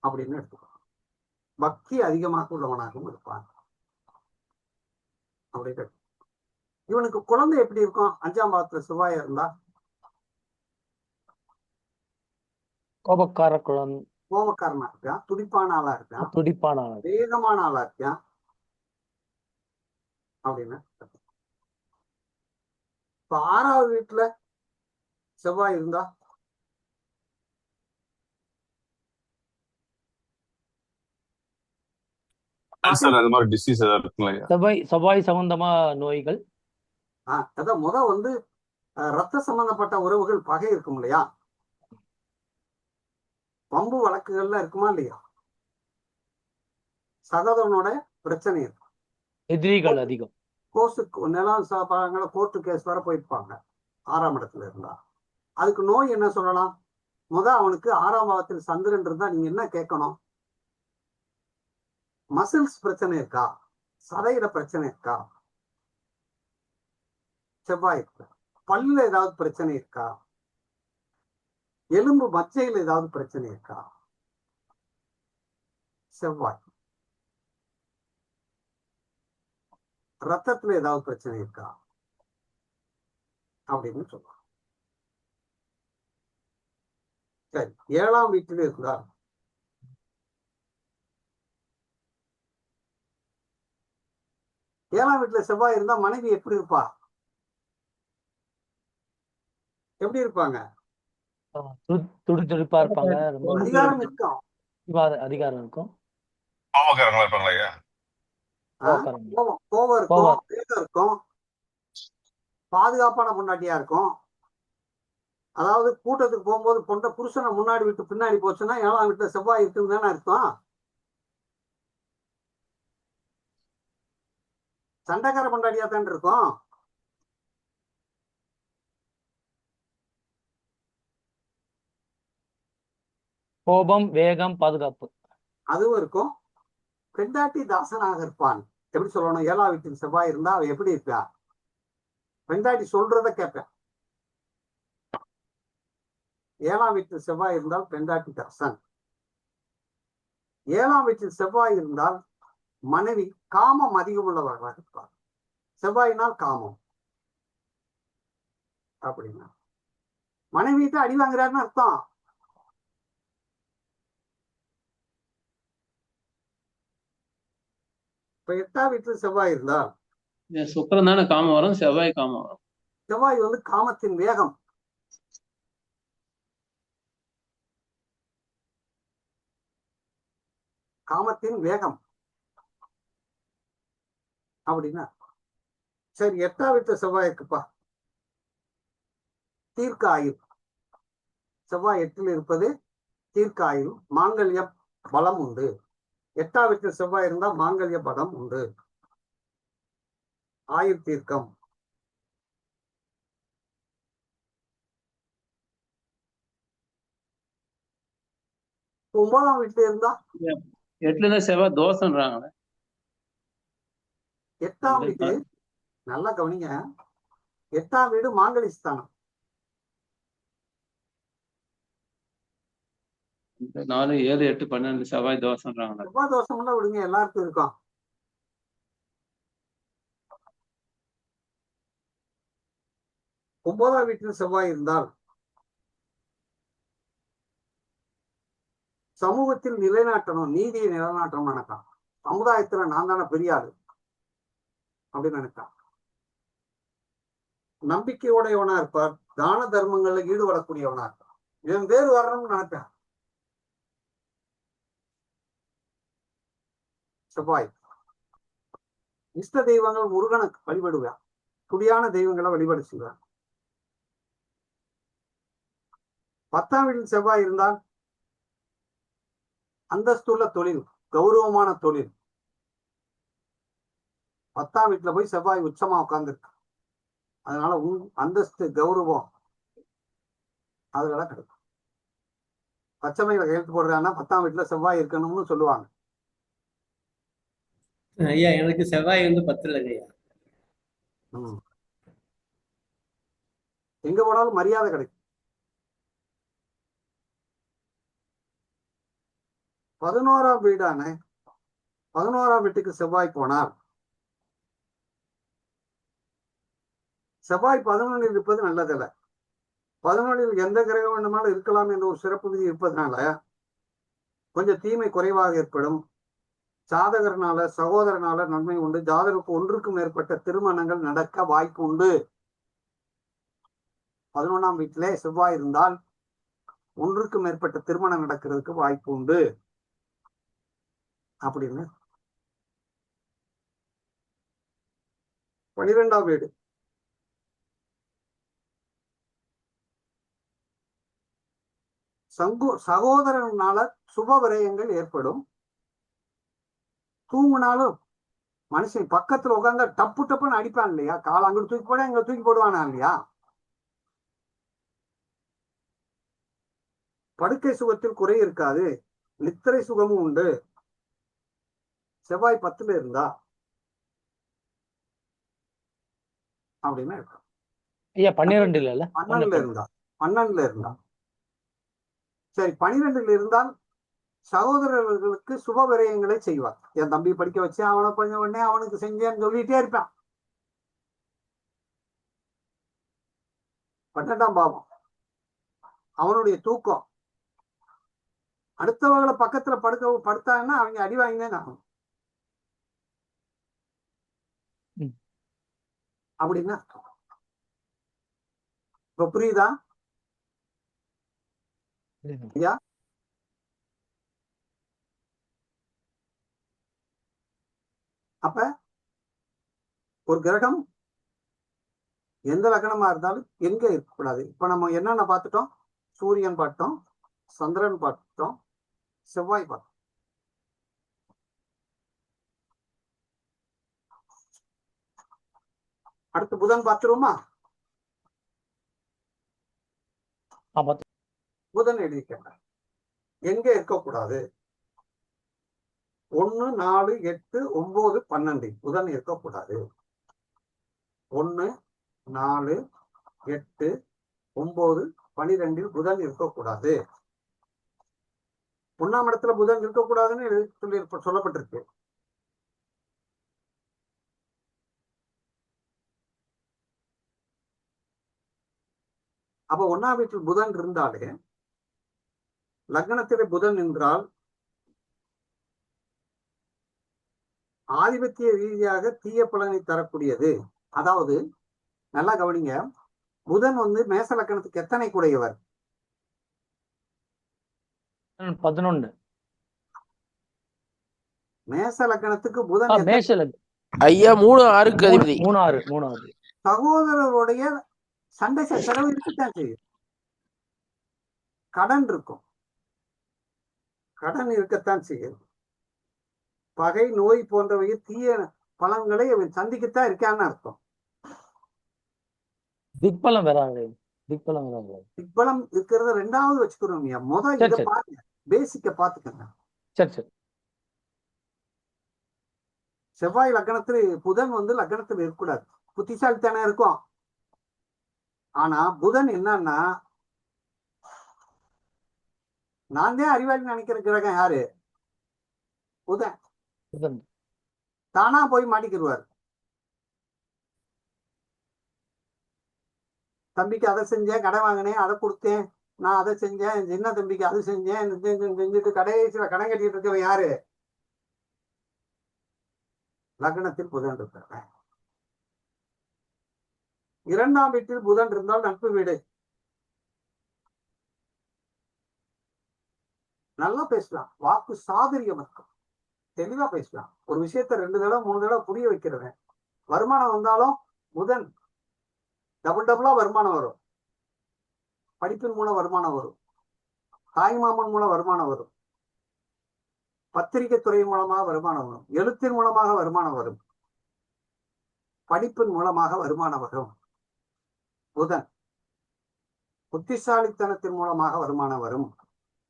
அப்படின்னு எடுத்துக்கணும். பக்தி அதிகமாக உள்ளவனாகவும் இருப்பான் அப்படின்னு. இவனுக்கு குழந்தை எப்படி இருக்கும், 5ஆம் பாவத்துல செவ்வாய் இருந்தா? கோபக்காரனா இருப்பான், துடிப்பான ஆளா இருப்பான், துடிப்பான ஆள். வேகமான ஆளா இருப்பான் அப்படின்னு. இப்ப 6ஆவது வீட்டுல செவ்வாய் இருந்தா சார் அது மாதிரி டிசீஸ் ஏதாவது இருக்குங்களா? செவ்வாய் சம்பந்தமா நோய்கள். அதான் வந்து ரத்த சம்பந்தப்பட்ட உறவுகள், பகை இருக்கும் இல்லையா, வம்பு வழக்குகள்லாம் இருக்குமா இல்லையா, சகோதரனோட பிரச்சனை இருக்கும், எதிரிகள் அதிகம், கோர்ஸுக்கு நிலம் பழங்களை கோர்ட்டு கேஸ் வர போயிருப்பாங்க 6ஆம் இடத்துல இருந்தா. அதுக்கு நோய் என்ன சொல்லலாம்? அவனுக்கு 6ஆம் பாவத்தில் சந்திரன் இருந்தா நீங்க என்ன கேட்கணும்? மசில்ஸ் பிரச்சனை இருக்கா? சதையில பிரச்சனை இருக்கா? செவ்வாய் இருக்கா? பல்லுல ஏதாவது பிரச்சனை இருக்கா? எலும்பு மச்சையில் ஏதாவது பிரச்சனை இருக்கா? செவ்வாய். ரத்தத்துல ஏதாவது பிரச்சனை இருக்கா அப்படின்னு சொல்லுவாங்க. சரி, 7ஆம் வீட்டில் இருந்தார். ஏழாம் வீட்டுல செவ்வாய் இருந்தா மனைவி எப்படி இருப்பா? எப்படி இருப்பாங்க? துடிதுடிப்பா இருப்பாங்க, ரொம்ப அதிகாரம் இருக்கும். அதிகாரம் இருக்கும், கோபக்காரங்களா இருப்பாங்களா ஐயா? கோவக்காரங்க. கோபம் இருக்கும், வேகம் இருக்கும், பாதுகாப்பான பொண்டாட்டியா இருக்கும். அதாவது கூட்டத்துக்கு போகும்போது பொண்ணை புருஷனை முன்னாடி விட்டு பின்னாடி போச்சுன்னா 7ஆம் வீட்டுல செவ்வாய் இருக்குன்னு தானே அர்த்தம். சண்டைக்கார பொண்டாட்டியா தான் இருக்கும். கோபம், வேகம், பாதுகாப்பு அதுவும் இருக்கும். பெண்டாட்டி தாசனாக இருப்பான். எப்படி சொல்லணும்? 7ஆம் வீட்டில் செவ்வாய் இருந்தா அவ எப்படி இருப்பா? பெண்டாட்டி சொல்றத கேட்பேன். 7ஆம் வீட்டில் செவ்வாய் இருந்தால் பெண்டாட்டி தாசன். 7ஆம் வீட்டில் செவ்வாய் இருந்தால் மனைவி காமம் அதிகம் உள்ளவர்களாக இருப்பார். செவ்வாயினால் காமம் அப்படின்னா மனைவிட்ட அடி வாங்குறாருன்னு அர்த்தம். இப்ப 8ஆம் வீட்டில் செவ்வாய் இருந்தால் சுக்கிரன் தானே காமம் வரும், செவ்வாய் காமம் வரும். செவ்வாய் காமத்தின் வேகம். காமத்தின் வேகம் அப்படின்னா சரி. 8ஆம் வீட்டு செவ்வாய் இருக்குப்பா, தீர்க்க ஆயுள். செவ்வாய் 8ல் இருப்பது தீர்க்க ஆயுள், மாங்கல்ய பலம் உண்டு. 8ஆம் வீட்டில் செவ்வாய் இருந்தா மாங்கல்ய பலம் உண்டு, ஆயுள் தீர்க்கம். ஒன்பதாம் வீட்டுல இருந்தா 8ல செவ்வாய் தோஷம்ன்றாங்களே. 8ஆம் வீடு நல்லா கவனிங்க. 8ஆம் வீடு மாங்கலி ஸ்தானம். 4, 7, 8, 12 செவ்வாய் தோஷம்ன்றாங்களே. செவ்வாய் தோஷம்னா விடுங்க, எல்லாருக்கும் இருக்கும். ஒன்பதாம் வீட்டில் செவ்வாய் இருந்தால் சமூகத்தில் நிலைநாட்டணும், நீதியை நிலைநாட்டணும் நினைக்கான். சமுதாயத்துல நான் தானே பெரிய ஆளு அப்படின்னு நினைக்கான். நம்பிக்கையுடையவனா இருப்பார், தான தர்மங்கள்ல ஈடுபடக்கூடியவனா இருப்பார். இதன் பேர் வரணும்னு நினைப்பேன். செவ்வாய். இஷ்ட தெய்வங்கள் முருகனை வழிபடுவேன், துடியான தெய்வங்களை வழிபாடு செய்வேன். 10ஆம் வீட்டில் செவ்வாய் இருந்தால் அந்தஸ்துள்ள தொழில், கௌரவமான தொழில். 10ஆம் வீட்டுல போய் செவ்வாய் உச்சமா உட்கார்ந்துருக்கு. அதனால அந்தஸ்து, கௌரவம் அதெல்லாம் கிடைக்கும். பச்சைமையில கையெழுத்து போடுறாங்கன்னா 10ஆம் வீட்டுல செவ்வாய் இருக்கணும்னு சொல்லுவாங்க. ஐயா எனக்கு செவ்வாய் 10ல் ஐயா. எங்க போனாலும் மரியாதை கிடைக்கும். 11ஆம் வீடான 11ஆம் வீட்டுக்கு செவ்வாய் போனால் செவ்வாய் 11ல் இருப்பது நல்லதில்லை. 11ல் எந்த கிரகம் வேண்டுமானாலும் இருக்கலாம் என்ற ஒரு சிறப்பு விதி இருப்பதனால கொஞ்சம் தீமை குறைவாக ஏற்படும். ஜாதகர்னால, சகோதரனால நன்மை உண்டு. ஜாதகருக்கு 1க்கும் மேற்பட்ட திருமணங்கள் நடக்க வாய்ப்பு உண்டு. 11ஆம் வீட்டிலே செவ்வாய் இருந்தால் 1க்கும் மேற்பட்ட திருமணம் நடக்கிறதுக்கு வாய்ப்பு உண்டு அப்படின்னு. 12ஆம் வீடு சகோதரனால சுப விரயங்கள் ஏற்படும். தூங்கினாலும் மனுஷன் பக்கத்துல உட்கார்ந்தா டப்பு டப்புன்னு அடிப்பான் இல்லையா? கால் அங்கிட்டு தூக்கி போட இங்க தூக்கி போடுவானா இல்லையா? படுக்கை சுகத்தில் குறை இருக்காது, நித்திரை சுகமும் உண்டு. செவ்வாய் 10ல இருந்தா அப்படின்னு இருக்கும். ஐயா 12 இல்ல 12ல இருந்தா 12ல இருந்தா சரி, 12ல இருந்தால் சகோதரர்களுக்கு சுப விரயங்களை செய்வார். என் தம்பி படிக்க வச்சு அவனை பண்ண உடனே அவனுக்கு செஞ்சேன்னு சொல்லிட்டே இருப்பான். 12ஆம் பாவம் அவனுடைய தூக்கம். அடுத்தவங்களை பக்கத்துல படுத்தாங்கன்னா அவங்க அடி வாங்கினே ஆகும். அப்படின்னா இப்ப புரியுதா ஐயா? அப்ப ஒரு கிரகம் எந்த லக்னமா இருந்தாலும் எங்க இருக்கக்கூடாது. இப்ப நம்ம என்னென்ன பார்த்துட்டோம்? சூரியன் பார்த்தோம், சந்திரன் பார்த்தோம், செவ்வாய் பார்த்தோம். அடுத்து புதன் பார்த்துருவோமா? புதன் எழுதிக்கங்க. எங்க இருக்கக்கூடாது? 1, 4, 8, 9, 12 புதன் இருக்கக்கூடாது. 1, 4, 8, 9, 12 புதன் இருக்கக்கூடாது. 1ஆம் இடத்துல புதன் இருக்கக்கூடாதுன்னு சொல்லப்பட்டிருக்கு. அப்ப 1ஆம் வீட்டில் புதன் இருந்தாலே, லக்னத்திலே புதன் என்றால் ஆதிபத்திய ரீதியாக தீய பலனை தரக்கூடியது. அதாவது நல்லா கவனிங்க, புதன் மேச லக்கணத்துக்கு எத்தனை கூடையவர்? 11. மேச லக்கணத்துக்கு புதன் ஐயா 3-6க்கு அதிபதி. 3-6 சகோதரருடைய சண்டை சச்சரவு இருக்கத்தான் செய்யும். கடன் இருக்கும், கடன் இருக்கத்தான் செய்யும். பகை, நோய் போன்றவை தீய பலன்களை அவன் சந்திக்கத்தான் இருக்கான்னு அர்த்தம். திக்பலம் இருக்கிறத 2வது வச்சுக்கிறோம். இத பாருங்க, பேசிக்க பாத்துக்கங்க. சரி. செவ்வாய் லக்னத்துல புதன் லக்னத்துல இருக்கக்கூடாது. புத்திசாலித்தானே இருக்கும். ஆனா புதன் என்னன்னா, நான் தான் அறிவாளி நினைக்கிற கிரகம் யாரு? புதன். தானா போய் மாட்டிக்கிடுவார். தம்பிக்கு அதை செஞ்சேன், கடை வாங்கினேன், அதை கொடுத்தேன், நான் அதை செஞ்சேன், சின்ன தம்பிக்கு அது செஞ்சேன், செஞ்சுட்டு கடைசியில கடன் கட்டிட்டு இருக்கவன் யாரு? லக்னத்தில் புதன் இருக்க. 2ஆம் வீட்டில் புதன் இருந்தால் நட்பு வீடு. நல்லா பேசலாம், வாக்கு சாதுரியம் இருக்கும், தெளிவா பேசலாம். ஒரு விஷயத்த 2 தடவை 3 தடவை புரிய வைக்கிறவன். வருமானம் வந்தாலும் புதன் டபுளா வருமானம் வரும். படிப்பின் மூலம் வருமானம் வரும், தாய் மாமன் மூலம் வருமானம் வரும், பத்திரிகை துறை மூலமாக வருமானம் வரும், எழுத்தின் மூலமாக வருமானம் வரும், படிப்பின் மூலமாக வருமானம் வரும். புதன் புத்திசாலித்தனத்தின் மூலமாக வருமானம் வரும்,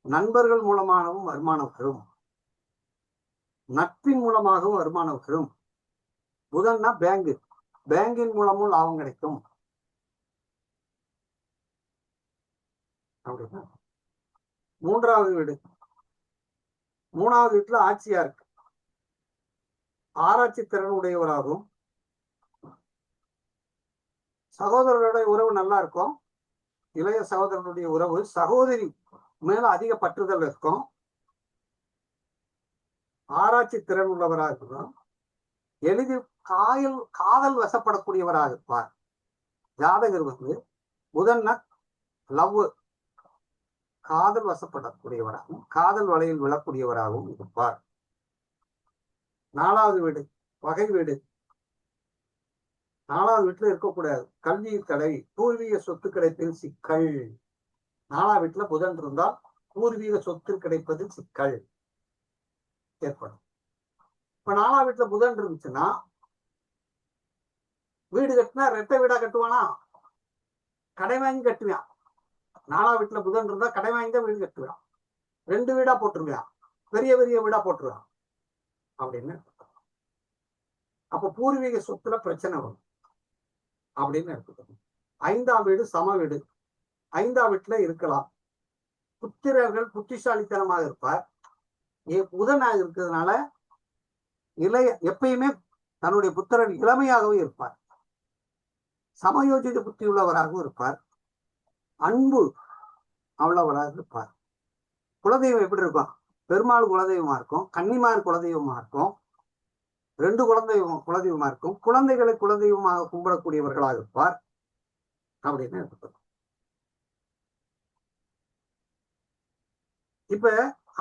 நண்பர்கள் மூலமாகவும் வருமானம் வரும், நட்பின் மூலமாகவும் வருமானம் வரும். புதன்னா பேங்கின் மூலமும் லாபம் கிடைக்கும். அப்படின்னா 3வது வீடு, 3வது வீட்டுல ஆட்சியா இருக்கு. ஆராய்ச்சி திறன் உடையவராகவும், சகோதரருடைய உறவு நல்லா இருக்கும். இளைய சகோதரனுடைய உறவு, சகோதரி மேல அதிக பற்றுதல் இருக்கும். ஆராய்ச்சி திறன் உள்ளவராக இருக்கும். எளிதில் காதல் வசப்படக்கூடியவராக இருப்பார். ஜாதகர் புதன்னா லவ், காதல் வசப்படக்கூடியவராகவும் காதல் வலையில் விழக்கூடியவராகவும் இருப்பார். 4வது வீடு பகை வீடு. 4வது வீட்டுல இருக்கக்கூடாது. கல்வி தடை, பூர்வீக சொத்து கிடைப்பில் சிக்கல். 4வது வீட்டுல புதன் இருந்தால் பூர்வீக சொத்து கிடைப்பதில் சிக்கல் ஏற்படும். இப்ப 4ஆம் வீட்டுல புதன் இருந்துச்சுன்னா வீடு கட்டினா ரெட்டை வீடா கட்டுவானா? கடை வாங்கி கட்டுவான். 4ஆம் வீட்டுல புதன் இருந்தா கடை வாங்கி தான் வீடு கட்டுவான். 2 வீடா போட்டுருவான், பெரிய பெரிய வீடா போட்டுருவான் அப்படின்னு. அப்ப பூர்வீக சொத்துல பிரச்சனை வரும் அப்படின்னு எடுத்துக்கணும். 5ஆம் வீடு சம வீடு. 5ஆம் வீட்டுல இருக்கலாம். புத்திரர்கள் புத்திசாலித்தனமாக இருப்பார். புதனாக இருக்கிறதுனால எப்பயுமே தன்னுடைய புத்திரன் இளமையாகவே இருப்பார். சமயோஜித புத்தி உள்ளவராகவும் இருப்பார். அன்பு அவ்வளவராக இருப்பார். குலதெய்வம் எப்படி இருக்கும்? பெருமாள் குலதெய்வமா இருக்கும், கன்னிமார் குலதெய்வமா இருக்கும், 2 குலதெய்வமா இருக்கும். குழந்தைகளை குலதெய்வமாக கும்பிடக்கூடியவர்களாக இருப்பார் அப்படின்னு எடுத்துக்கணும். இப்ப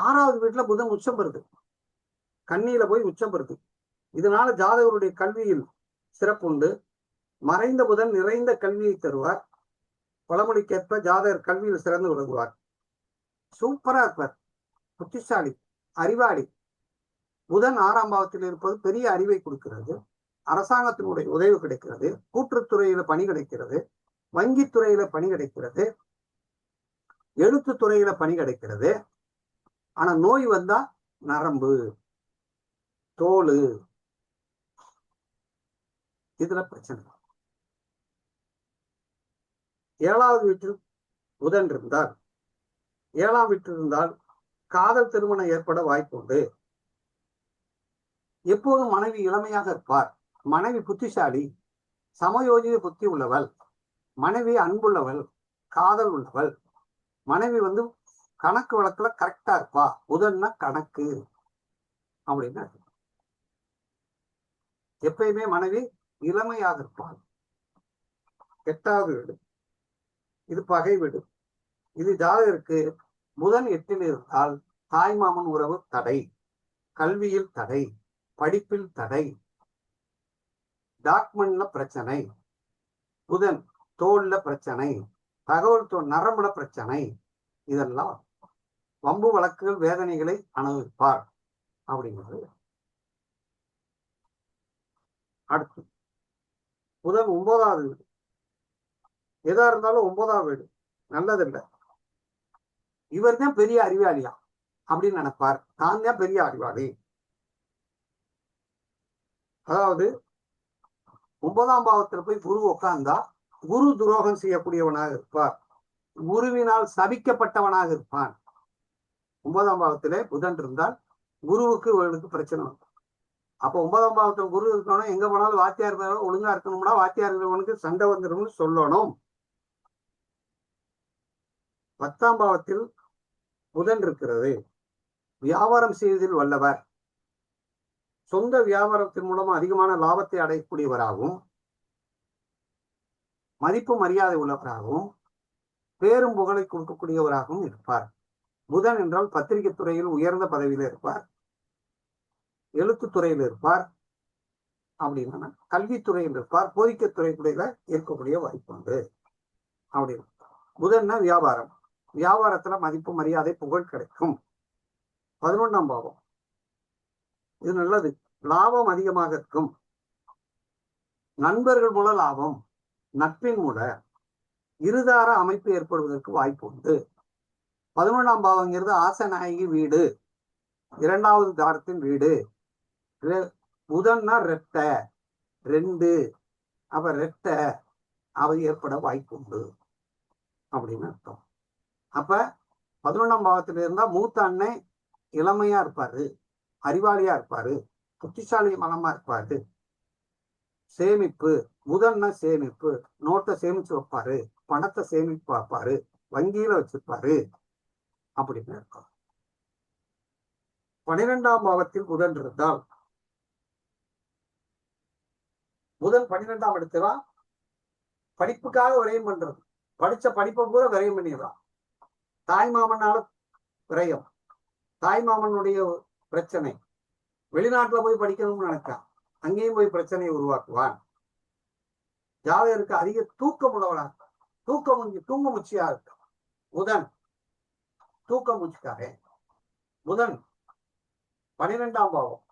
6ஆவது வீட்டுல புதன் உச்சம் பெறுது, கன்னியில போய் உச்சம் பெறுது. இதனால ஜாதகருடைய கல்வியில் சிறப்புண்டு. மறைந்த புதன் நிறைந்த கல்வியை தருவார். பழமொழிக்கேற்ப ஜாதகர் கல்வியில் சிறந்து விளங்குவார். சூப்பரா இருப்பார், புத்திசாலி, அறிவாளி. புதன் 6ஆம் பாவத்தில் இருப்பது பெரிய அறிவை கொடுக்கிறது. அரசாங்கத்தினுடைய உதவி கிடைக்கிறது, கூட்டுத்துறையில பணி கிடைக்கிறது, வங்கித்துறையில பணி கிடைக்கிறது, எழுத்துத்துறையில பணி கிடைக்கிறது. ஆனா நோய் வந்தா நரம்பு, தோல், இதுல பிரச்சனை. 7ஆவது வீட்டில் புதன் இருந்தால், 7ஆம் வீட்டில் இருந்தால் காதல் திருமணம் ஏற்பட வாய்ப்பு உண்டு. எப்போதும் மனைவி இளமையாக இருப்பார். மனைவி புத்திசாலி, சமயோஜித புத்தி உள்ளவள், மனைவி அன்புள்ளவள், காதல் உள்ளவள். மனைவி கணக்கு வழக்குல கரெக்டா இருப்பா. புதன்னா கணக்கு அப்படின்னா எப்பயுமே மனைவி இளமையாக இருப்பாள். 8ஆவது வீடு, இது பகை வீடு. இது ஜாதகருக்கு புதன் 8இல் இருந்தால் தாய்மாமன் உறவு தடை, கல்வியில் தடை, படிப்பில் தடை, டாக்குமெண்ட்ல பிரச்சனை, புதன் தோல்ல பிரச்சனை, தகவல் நரம்புல பிரச்சனை, இதெல்லாம் வம்பு வழக்குகள் வேதனைகளை அனுபவிப்பார் அப்படிங்கிறது. அடுத்து புதன் 9ஆவது வீடு. எதா இருந்தாலும் 9ஆம் வீடு நல்லதில்லை. இவர் தான் பெரிய அறிவாளியா அப்படின்னு நினைப்பார். தான் தான் பெரிய அறிவாளி. அதாவது 9ஆம் பாவத்துல போய் குரு உட்கார்ந்தா குரு துரோகம் செய்யக்கூடியவனாக இருப்பார். குருவினால் சபிக்கப்பட்டவனாக இருப்பான். 9ஆம் பாவத்திலே புதன் இருந்தால் குருவுக்கு இவர்களுக்கு பிரச்சனை வரும். அப்ப 9ஆம் பாவத்துல குரு இருக்கணும், எங்க போனாலும் வாத்தியார் ஒழுங்கா இருக்கணும்னா வாத்தியார் இருக்கிறவனுக்கு சண்டை வந்துடும்னு சொல்லணும். 10ஆம் பாவத்தில் புதன் இருக்கிறது. வியாபாரம் செய்வதில் வல்லவர், சொந்த வியாபாரத்தின் மூலம் அதிகமான லாபத்தை அடையக்கூடியவராகவும், மதிப்பு மரியாதை உள்ளவராகவும், பேரும் புகழை கொடுக்கக்கூடியவராகவும் இருப்பார். புதன் என்றால் பத்திரிகை துறையில் உயர்ந்த பதவியில இருப்பார், எழுத்துத்துறையில் இருப்பார், அப்படின்னா கல்வித்துறையில் இருப்பார், போதிக்கத்துறையில இருக்கக்கூடிய வாய்ப்பு உண்டு. அப்படி புதன்னா வியாபாரம், வியாபாரத்துல மதிப்பு மரியாதை புகழ் கிடைக்கும். 11ஆம் பாவம், இது நல்லது, லாபம் அதிகமாக இருக்கும். நண்பர்கள் மூல லாபம், நட்பின் மூல இருதார அமைப்பு ஏற்படுவதற்கு வாய்ப்பு உண்டு. 11ஆம் பாவங்கிறது ஆசநாயகி வீடு, 2வது தாரத்தின் வீடு. புதன்னா ரெட்டை 2, அவ ரெட்டை அவை ஏற்பட வாய்ப்பு உண்டு அப்படின்னு அர்த்தம். அப்ப 11ஆம் பாவத்தில் இருந்தா மூத்த அண்ணன் இளமையா இருப்பாரு, அறிவாளியா இருப்பாரு, புத்திசாலி மனமா இருப்பாரு. சேமிப்பு, புதன்னா சேமிப்பு, நோட்டை சேமிச்சு வைப்பாரு, பணத்தை சேமிப்பு வைப்பாரு, வங்கியில வச்சிருப்பாரு அப்படின்னு இருக்கும். 12ஆம் பாவத்தில் புதன் இருந்தால், புதன் 12ஆம் இடத்துல படிப்புக்காக விரயம் பண்றது, படிச்ச படிப்பை பூரா விரயம் பண்ணிடுறான். தாய்மாமனால விரயம், தாய்மாமனுடைய பிரச்சனை, வெளிநாட்டுல போய் படிக்கணும்னு நினைக்கான், அங்கேயும் போய் பிரச்சனையை உருவாக்குவான். ஜாதகருக்கு அதிக தூக்கம் உள்ளவனா, தூங்க முச்சியா இருக்கு புதன், தூக்க முச்சிக்காரே. புதன் 12ஆம் பாவம்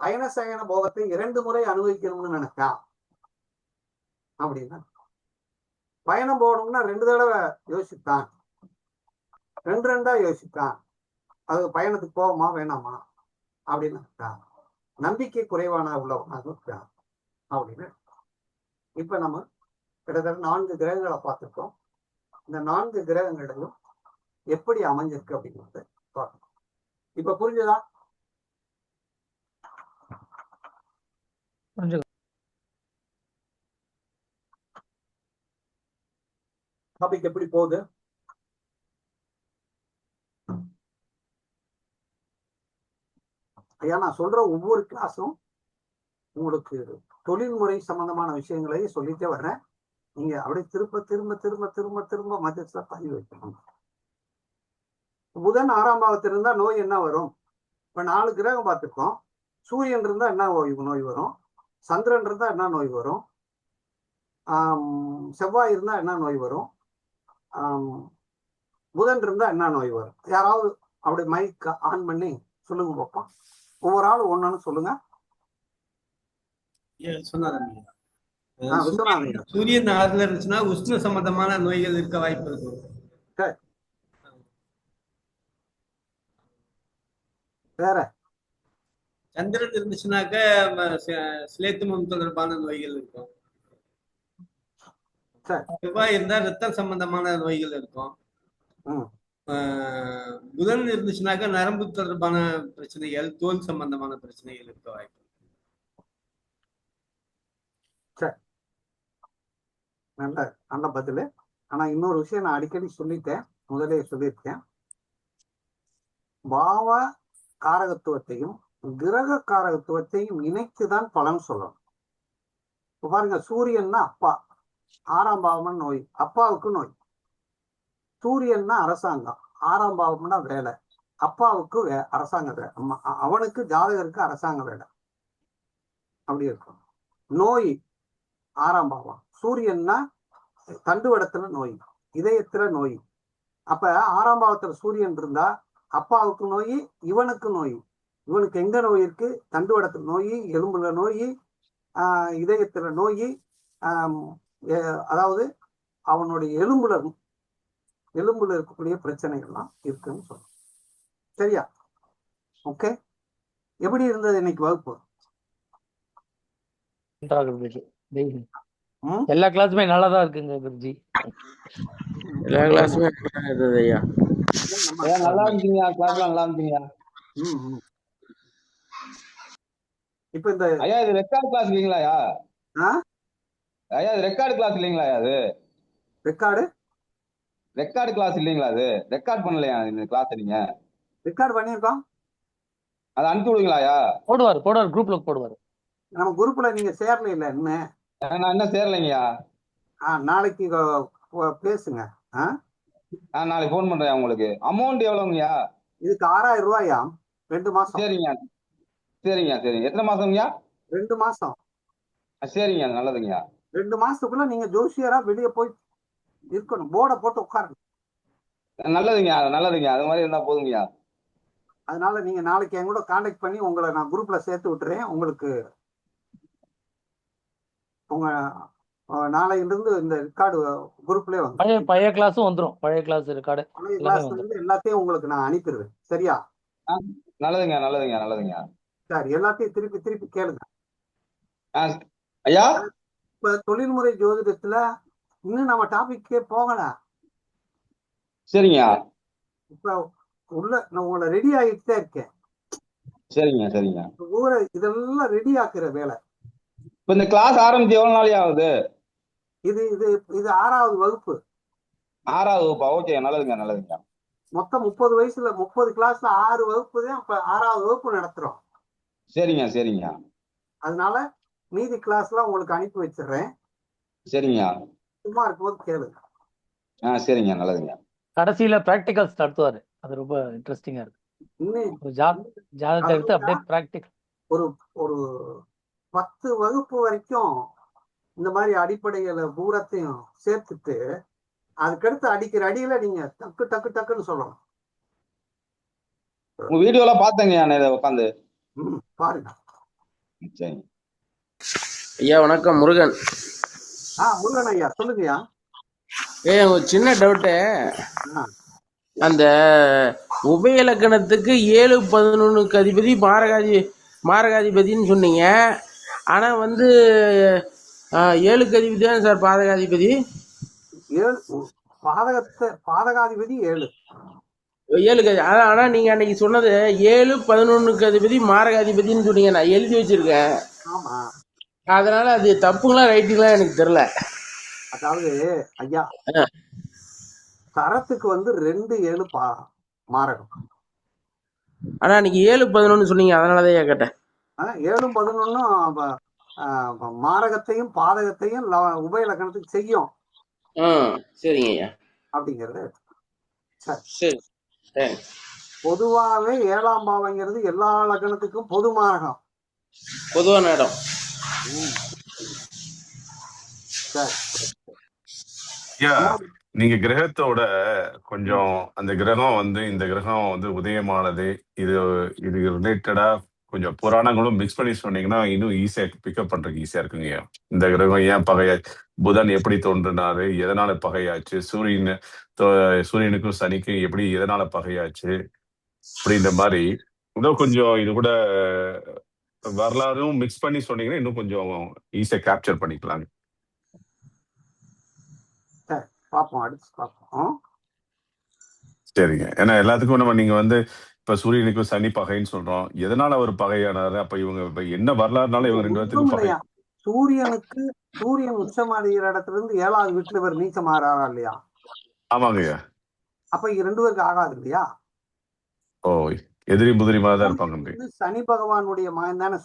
அயனசயன போகத்தை 2 முறை அனுபவிக்கணும்னு நினைச்சான் அப்படின்னா, பயணம் போகணும்னா 2 தடவை யோசித்தான், 2 யோசித்தான். அது பயணத்துக்கு போவோமா வேணாமா அப்படின்னு நினைச்சான். நம்பிக்கை குறைவான உள்ளவனாக இருக்கான் அப்படின்னு. இப்ப நம்ம கிட்டத்தட்ட 4 கிரகங்களை பார்த்துருக்கோம். இந்த 4 கிரகங்களிலும் எப்படி அமைஞ்சிருக்கு அப்படிங்கிறது பார்க்கணும். இப்ப புரிஞ்சதா? டாபிக் எப்படி போகுது? ஐயா, நான் சொல்ற ஒவ்வொரு கிளாஸும் உங்களுக்கு தொழில்முறை சம்பந்தமான விஷயங்களை சொல்லிட்டே வர்றேன். நீங்க அப்படியே திரும்ப திரும்ப திரும்ப திரும்ப திரும்ப மத்தியத்துல பதிவு வைக்கணும். புதன் 6ஆம் பாவத்தில் இருந்தா நோய் என்ன வரும்? இப்ப 4 கிரகம் பார்த்துருக்கோம். சூரியன் இருந்தா என்ன நோய் வரும்? சந்திரன் இருந்தா என்ன நோய் வரும்? செவ்வாய் இருந்தா என்ன நோய் வரும்? புதன் இருந்தா என்ன நோய் வரும்? யாராவது அப்படி மைக் ஆன் பண்ணி சொல்லுங்க பார்ப்போம். ஒவ்வொரு ஆளும் ஒன்னு சொல்லுங்க. சொன்னாங்க விஸ்வநாதன். சூரியன் 6ல இருந்துச்சுன்னா உஷ்ண சம்பந்தமான நோய்கள் இருக்க வாய்ப்பு இருக்கும். வேற சந்திரன் இருந்துச்சுனாக்க சிலேத்துமம் தொடர்பான நோய்கள் இருக்கும். செவ்வாய் இருந்தா ரத்தம் சம்பந்தமான நோய்கள் இருக்கும். புதன் இருந்துச்சுனாக்கா நரம்பு தொடர்பான பிரச்சனைகள், தோல் சம்பந்தமான பிரச்சனைகள் இருக்க வாய்ப்பு. நல்ல நல்ல பதில். ஆனா இன்னொரு விஷயம் நான் அடிக்கடி சொல்லிட்டேன், முதலே சொல்லியிருக்கேன். பாவ காரகத்துவத்தையும் கிரக காரகத்துவத்தையும் இணைத்துதான் பலன் சொல்லணும். இப்ப பாருங்க, சூரியன்னா அப்பா, 6ஆம் பாவம்னா நோய், அப்பாவுக்கு நோய். சூரியன்னா அரசாங்கம், 6ஆம் பாவம்னா வேலை, அப்பாவுக்கு அரசாங்க வேலை, அவனுக்கு ஜாதகருக்கு அரசாங்க வேலை. அப்படி இருக்கும். நோய் 6ஆம் பாவம். சூரியன்னா தண்டுவடத்துல நோய், இதயத்துல நோய். அப்ப 6ஆம் பாவத்துல சூரியன் இருந்தா அப்பாவுக்கு நோய், இவனுக்கு நோய். இவனுக்கு எங்க நோய் இருக்கு? தண்டுவடத்துல நோய், எலும்புல நோய், இதயத்துல நோய், அதாவது அவனுடைய எலும்புல இருக்கக்கூடிய பிரச்சனைகள்லாம் இருக்குன்னு சொல்றோம். சரியா? ஓகே. எப்படி இருந்தது இன்னைக்கு வகுப்பு? எல்லா கிளாஸுமே நல்லா தான் இருக்குங்க குருஜி. எல்லா கிளாஸுமே இருந்தது ஐயா. நல்லா இருந்துச்சுங்க, கிளாஸ்லாம் நல்லா இருந்துச்சுங்க. இப்ப இந்த ஐயா இது ரெக்கார்ட் கிளாஸ் இல்லைங்களா ஐயா? ஐயா இது ரெக்கார்டு கிளாஸ் இல்லைங்களா? அது ரெக்கார்டு கிளாஸ் இல்லைங்களா? அது ரெக்கார்ட் பண்ணலையா இந்த கிளாஸ்? நீங்க ரெக்கார்ட் பண்ணிருக்கோம், அதை அனுப்பி விடுவீங்களா? போடுவார் குரூப்ல போடுவார். நம்ம குரூப்ல நீங்க சேரல இல்ல? நான் என்ன சேரலைங்கய்யா. நாளைக்கு பேசுங்க. நாளைக்கு போன் பண்றேன் உங்களுக்கு. அமௌண்ட் எவ்வளவுங்கய்யா? இதுக்கு 6000 ரூபாயா, 2 மாசம். சரிங்க சரிங்க. எத்தனை மாசம்ங்கய்யா? 2 மாசம். சரிங்க, நல்லதுங்கய்யா. 2 மாசத்துக்குள்ள நீங்க ஜோசியரா வெளியே போய் இருக்கணும், போர்டை போட்டு உட்காரணும். நல்லதுங்க. அது மாதிரி இருந்தா போதுங்கய்யா. அதனால நீங்க நாளைக்கு என் கூட கான்டாக்ட் பண்ணி உங்களை நான் குரூப்ல சேர்த்து விட்டுறேன். உங்களுக்கு உங்க நாளையிலிருந்து இந்த ரெக்கார்டு குரூப்லயே வந்து பழைய கிளாஸும் வந்துடும். பழைய கிளாஸ் ரெக்கார்டு எல்லாத்தையும் உங்களுக்கு நான் அனுப்பிடுவேன். சரியா? நல்லதுங்க. சரி, எல்லாத்தையும் திருப்பி கேளுங்க. ஐயா, இப்ப தொழில்முறை ஜோதிடத்துல இன்னும் நம்ம டாபிக்கே போகல. சரிங்க. இப்ப நான் உங்களை ரெடி ஆகிட்டு தான் இருக்கேன். சரிங்க. இதெல்லாம் ரெடி ஆக்குற வேலை. இப்ப இந்த கிளாஸ் ஆரம்பிச்சு எவ்வளவு நாள் ஆகுது? இது 6வது வகுப்பு. 6வது வகுப்பா? ஓகே, நல்லதுங்க. மொத்தம் 30 வயசுல 30 கிளாஸ்ல 6 வகுப்பு தான். இப்ப 6வது வகுப்பு நடத்துறோம். சரிங்க. அதனால மீதி கிளாஸ் எல்லாம் உங்களுக்கு அனுப்பி வச்சிடுறேன். சரிங்க. சும்மா இருக்கும்போது கேளுங்க. சரிங்க, நல்லதுங்க. கடைசியில பிராக்டிகல்ஸ் நடத்துவாரு. அது ரொம்ப இன்ட்ரெஸ்டிங்கா இருக்கு. ஜாதகத்தை எடுத்து அப்படியே பிராக்டிகல் ஒரு 10 வகுப்பு வரைக்கும் இந்த மாதிரி அடிப்படைகளை பூரத்தையும் சேர்த்துட்டு அதுக்கடுத்து அடிக்கிற அடியில நீங்க டக்குன்னு சொல்லணும். உங்க வீடியோ எல்லாம் பாத்தேங்க உட்காந்து. பாருங்க. சரி. ஐயா வணக்கம் முருகன். முருகன் ஐயா சொல்லுங்கய்யா. ஒரு சின்ன டவுட்டு. ஆ, அந்த உபய இலக்கணத்துக்கு 7-11க்கு அதிபதி மாரகாதிபதின்னு சொன்னீங்க. ஆனா வந்து 7க்கு அதிபதி தான் சார் பாதகாதிபதி. பாதகாதிபதி 7. 7க்கு ஆனா நீங்க அன்னைக்கு சொன்னது 7-11க்கு அதிபதி மாரகாதிபதின்னு சொன்னீங்க. நான் எழுதி வச்சிருக்கேன். ஆமா, அதனால அது தப்புங்களா ரைட்டுங்களா எனக்கு தெரியல. அதாவது ஐயா தரத்துக்கு வந்து 2-7 மாரகம். ஆனா அன்னைக்கு 7-11 சொன்னீங்க, அதனாலதான் கேட்டேன். 7-11 மாரகத்தையும் பாதகத்தையும் உபய இலக்கணத்துக்கு செய்யும். சரிங்க ஐயா. அப்படிங்கிறது சரி. பொதுவாகவே 7ஆம் பாவங்கிறது எல்லா லக்னத்துக்கும் பொது மாரகம், பொதுவான இடம். நீங்க கிரகத்தோட கொஞ்சம் அந்த கிரகம் வந்து இந்த கிரகம் வந்து உதயமானது, இது இது ரிலேட்டடா கொஞ்சம் புராணங்களும் மிக்ஸ் பண்ணி சொன்னீங்கன்னா இன்னும் ஈஸியா பிக்கப் பண்றதுக்கு ஈஸியா இருக்குங்க. இந்த கிரகம் ஏன் பகையாச்சு, புதன் எப்படி தோன்றினாரு, எதனால பகையாச்சு, சூரியனுக்கும் சனிக்கும் எப்படி எதனால பகையாச்சு, அப்படின்ற மாதிரி இன்னும் கொஞ்சம் இது கூட வரலாறும் மிக்ஸ் பண்ணி சொன்னீங்கன்னா இன்னும் கொஞ்சம் ஈஸியா கேப்சர் பண்ணிக்கலாம். சரிங்க. ஏன்னா எல்லாத்துக்கும் நீங்க வந்து இப்ப சூரியனுக்கும் சனி பகைன்னு சொல்றோம். எதனால அவர் பகையானாரு, அப்ப இவங்க என்ன வரலாறுனால இவங்க 2 பேத்துக்கும் பகை? சூரியன் உச்சமடைகிற இடத்துல இருந்து 7வது வீட்டுல இவர் நீச்சம் ஆறாரா இல்லையா? ஆமாங்கய்யா. அப்ப 2 பேருக்கு ஆகாது இல்லையா? எதிரி புதிரி மாதிரி தான் இருப்பாங்க. சனி பகவானுடைய மகன் தானே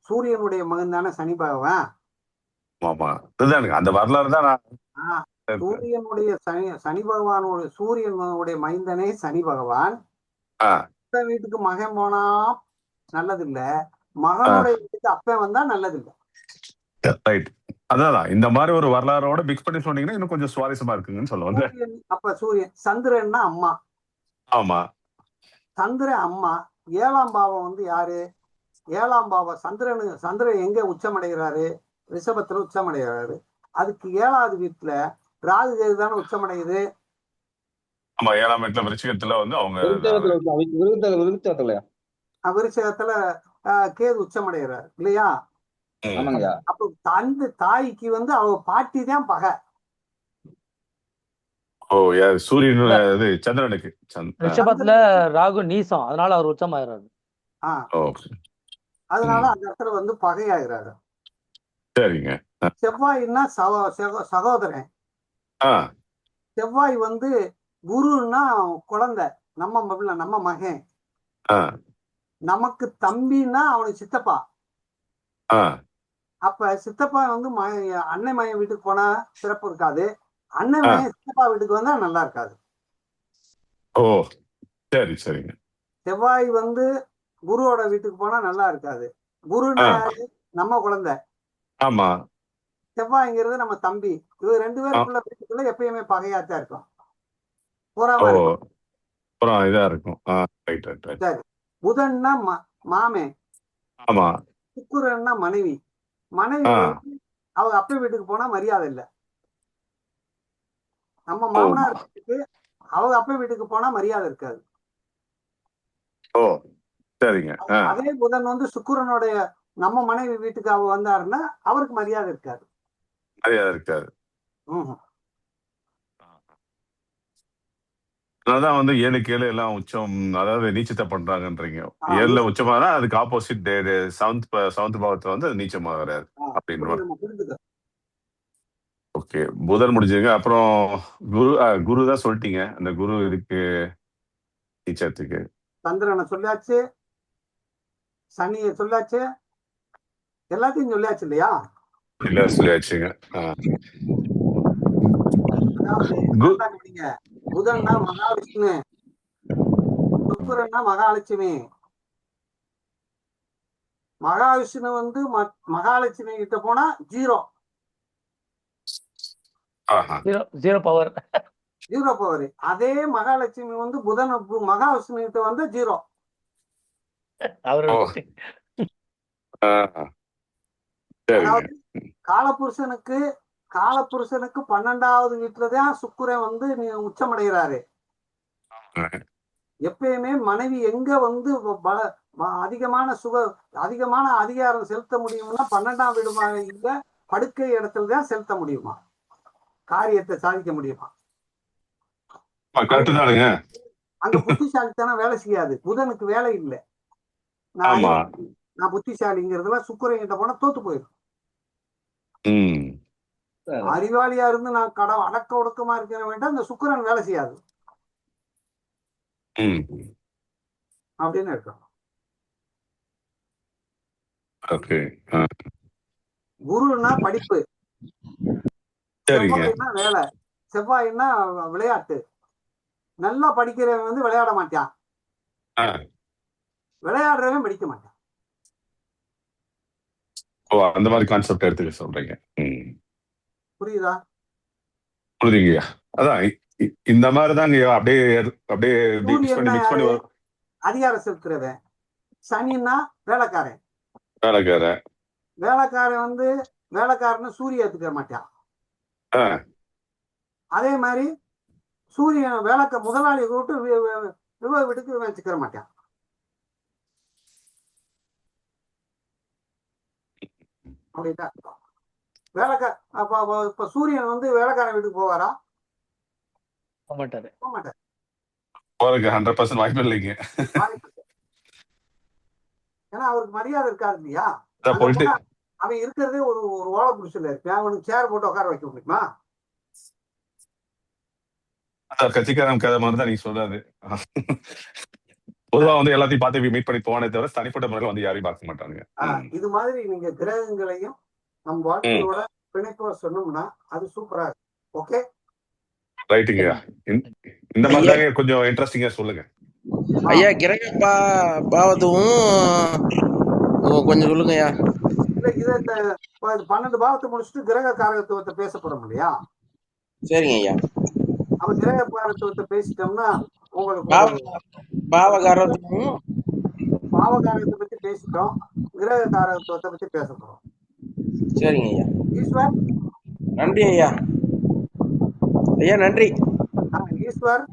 சூரியனுடைய மகன் தானே சனி பகவான். ஆமா, அதுதான் அந்த வரலாறு தான். சூரியனுடைய சனி பகவானுடைய சூரியனுடைய மைந்தனே சனி பகவான். வீட்டுக்கு மகன் போனா நல்லது இல்ல, மகனுடைய வீட்டுக்கு அப்பன் வந்தா நல்லது இல்ல. ரைட். அதான் இந்த மாதிரி ஒரு வரலாறோட மிக்ஸ் பண்ணி சொன்னீங்கன்னா இன்னும் கொஞ்சம் சுவாரஸ்யமா இருக்குங்கன்னு சொல்லுவாங்க. அப்ப சூரியன் சந்திரன்னா அம்மா. ஆமா, சந்திரன் அம்மா. 7ஆம் பாவம் வந்து யாரு? 7ஆம் பாவம் சந்திரன் எங்க உச்சமடைகிறாரு? ரிஷபத்துல உச்சமடைகிறாரு. அதுக்கு 7வது வீட்டுல ராகு கேது தானே உச்சமடையுது. ஆமா, 7ஆம் வீட்டுல விருச்சிகத்துல வந்து அவங்க விருச்சிகத்துல கேது உச்சமடைகிறாரு இல்லையா? அப்ப அந்த தாய்க்கு வந்து அவ பாட்டி தான் பகை. சூரியன் சந்திரனுக்கு ரிஷபத்துல ராகு நீசம், அதனால அவர் உச்சமாயிராரு. அதனால அந்த இடத்துல வந்து பகையாகிறாரு. சரிங்க. செவ்வாய்னா சகோதரன். செவ்வாய் வந்து குருன்னா குழந்தை, நம்ம மகன். நமக்கு தம்பின்னா அவனுக்கு சித்தப்பா. அப்ப சித்தப்பா வந்து அண்ணன் மகன் வீட்டுக்கு போனா சிறப்பு இருக்காது, அண்ணன் மகன் சித்தப்பா வீட்டுக்கு வந்தா நல்லா இருக்காது. சரிங்க. செவ்வாய் வந்து குருவோட வீட்டுக்கு போனா நல்லா இருக்காது. குருன்னா நம்ம குழந்தை. ஆமா, செவ்வாய்ங்கிறது நம்ம தம்பி. இது 2 பேருக்குள்ள வீட்டுக்குள்ள எப்பயுமே பகையாத்தான் இருக்கும், பொறாம இதா இருக்கும். சரி. புதன்னா மாமே. ஆமா. சுக்கிரன்னா மனைவி. மனைவி அவங்க அப்பா வீட்டுக்கு போனா மரியாதை இல்ல. நம்ம மாமனார் வீட்டுக்கு அவங்க அப்பா வீட்டுக்கு போனா மரியாதை இருக்காது. சரிங்க. அதே புதன் வந்து சுக்கிரனுடைய நம்ம மனைவி வீட்டுக்கு அவ வந்தாருன்னா அவருக்கு மரியாதை இருக்காது. அதான் வந்து 7 எல்லாம் உச்சம், அதாவது நீச்சத்தை பண்றாங்கன்றீங்க. 7ல உச்சமானா அதுக்கு ஆப்போசிட் 7th பாவத்துல வந்து அது நீச்சமாகறாரு அப்படின்னு. ஓகே, புதன் முடிஞ்சுங்க. அப்புறம் குரு தான் சொல்லிட்டீங்க. அந்த குரு இதுக்கு நீச்சத்துக்கு சந்திரனை சொல்லியாச்சு, சனியை சொல்லியாச்சு, எல்லாத்தையும் சொல்லியாச்சு இல்லையா? இல்ல சொல்லியாச்சுங்க. புதன்னா மகாவிஷ்ணு, சுக்கிரன்னா மகாலட்சுமி. மகாவிஷ்ணு வந்து மகாலட்சுமி கிட்ட போனா 0 பவர். அதே மகாலட்சுமி வந்து புதன் மகாவிஷ்ணு கிட்ட வந்து 0. ஆ, சரிங்க. அதாவது காலபுருஷனுக்கு காலபுருஷனுக்கு 12வது வீட்டுலதான் சுக்கிரன் வந்து உச்சமடைகிறாரு. எப்பயுமே மனைவி எங்க வந்து அதிகமான அதிகமான அதிகாரம் செலுத்த முடியும்னா 12ஆம் வீடுமா இல்ல படுக்கை இடத்துல தான் செலுத்த முடியுமா, காரியத்தை சாதிக்க முடியுமா. கரெக்ட் தானுங்க. அங்க புத்திசாலித்தனம் வேலை செய்யாது. புதனுக்கு வேலை இல்லை. ஆமா. நான் புத்திசாலிங்கிறதுல சுக்கிரன் கிட்ட போனா தோத்து போயிடும். அறிவாளியா இருந்து நான் அடக்க ஒடுக்கமா இருக்கிற வேண்டாம், இந்த சுக்கிரன் வேலை செய்யாது அப்படின்னு இருக்கணும். குருன்னா படிப்பு, செவ்வாய்னா வேலை, செவ்வாய்னா விளையாட்டு. நல்லா படிக்கிறவன் வந்து விளையாட மாட்டான், விளையாடுறவன் படிக்க மாட்டான். அந்த மாதிரி கான்செப்ட் எடுத்துக்க சொல்றீங்க. புரியுதா? புரியுதுங்கய்யா. அதான் இந்த மாதிரி தாங்க அப்படியே அப்படியே அதிகாரம் செலுத்துறவன். சனின்னா வேலைக்காரன், வேலைக்காரன் வந்து வேலைக்காரன்னு சூரிய ஏத்துக்க மாட்டான். அதே மாதிரி சூரியன் முதலாளி கூட்டு வீட்டுக்கு வச்சுக்கிற மாட்டான். அப்படின்னா இப்ப சூரியன் வந்து வேலைக்காரன் வீட்டுக்கு போவாரா? போக மாட்டாரு. 100% வாய்ப்பு இல்லைங்க. ஏன்னா அவருக்கு மரியாதை இருக்காது இல்லையா. அவன் இருக்கிறதே ஒரு ஓலை புடிச்சல இருப்பேன். அவனுக்கு சேர் போட்டு உட்கார வைக்க முடியுமா? கட்சிக்காரன் கதை மாதிரி தான் நீங்க சொல்றாரு. பொதுவா வந்து எல்லாத்தையும் பார்த்து மீட் பண்ணி போவானே தவிர தனிப்பட்ட முறையில் வந்து யாரையும் பார்க்க மாட்டாங்க. இது மாதிரி நீங்க கிரகங்களையும் நம் வாழ்க்கையோட பிணைப்பா சொன்னோம்னா அது சூப்பரா இருக்கு. ஓகே, ரைட்டுங்க. இந்த மாதிரி கொஞ்சம் இன்ட்ரெஸ்டிங்கா சொல்லுங்க ஐயா. கிரக பாவத்தும் கொஞ்சம் சொல்லுங்க ஐயா. இல்ல இத 12 பாவத்தை முடிச்சுட்டு கிரக காரகத்துவத்தை பேச போறோம் இல்லையா? சரிங்க ஐயா. அப்ப கிரக காரகத்துவத்தை பேசிட்டோம்னா உங்களுக்கு பாவகாரகத்தை பத்தி பேசிட்டோம், கிரக காரகத்துவத்தை பத்தி பேச போறோம். சரிங்க ஐயா. ஈஸ்வர், நன்றி ஐயா. ஐயா நன்றி. ஈஸ்வர்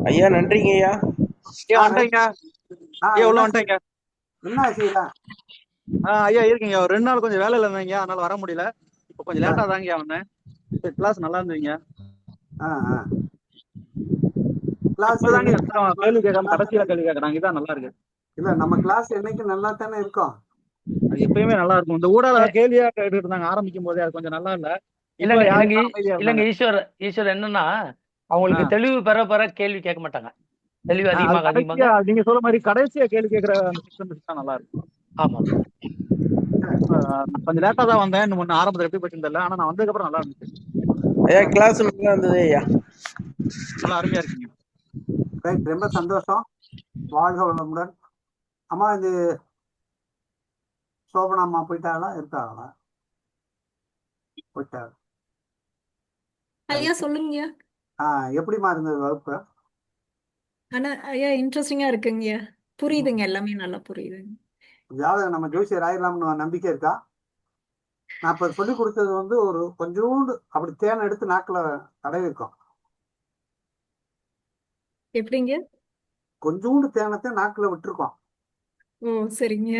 ஐயா நன்றிங்க ஐயா. என்ன செய்யல ஐயா இருக்கீங்க. ஒரு 2 நாள் கொஞ்சம் வேலையில இருந்தீங்க, அதனால வர முடியல. இப்ப கொஞ்சம் லேட்டா தாங்க வந்தேன். கிளாஸ் நல்லா இருந்தீங்க. கேள்வி கேட்காம கடைசியில கேள்வி கேட்கறாங்க, இதான் நல்லா இருக்கு. இல்ல நம்ம கிளாஸ் என்னைக்கு நல்லா தானே இருக்கும். அது எப்பயுமே நல்லா இருக்கும். இந்த ஊடால கேள்வியா கேட்டுட்டு இருந்தாங்க ஆரம்பிக்கும் போதே, அது கொஞ்சம் நல்லா இல்ல. இல்லங்க ஈஸ்வர் என்னன்னா அவங்களுக்கு தெளிவு பெற கேள்வி கேட்க மாட்டாங்க. தெளிவு அதிகமாக நீங்க சொல்ற மாதிரி கடைசியா கேள்வி கேட்கிற தான் நல்லா இருக்கும். ஆமா, கொஞ்சம் லேட்டா தான் வந்தேன். இன்னும் ஆரம்பத்துல எப்படி போயிட்டு தெரியல, ஆனா நான் வந்ததுக்கு அப்புறம் நல்லா இருந்துச்சு. ஐயா கிளாஸ் நல்லா இருந்தது ஐயா. நல்லா அருமையா இருக்கீங்க. ரொம்ப சந்தோஷம். வாழ்க வளமுடன். அம்மா, இது சோபனா அம்மா போயிட்டாங்களா? இருக்காங்களா? போயிட்டாங்க. ஐயா சொல்லுங்க. எப்படிமா இருந்தது வகுப்பு? ஆனா ஐயா இன்ட்ரெஸ்டிங்கா இருக்குங்க. புரியுதுங்க, எல்லாமே நல்லா புரியுதுங்க. ஜாதகம் நம்ம ஜோசியர் ஆயிரலாம்னு நம்பிக்கை இருக்கா? நான் இப்ப சொல்லி கொடுத்தது வந்து ஒரு கொஞ்சோண்டு அப்படி தேனை எடுத்து நாக்குல தடவி இருக்கோம். எப்படிங்க? கொஞ்சோண்டு தேனத்தை நாக்குல விட்டுருக்கோம். ஓ சரிங்க.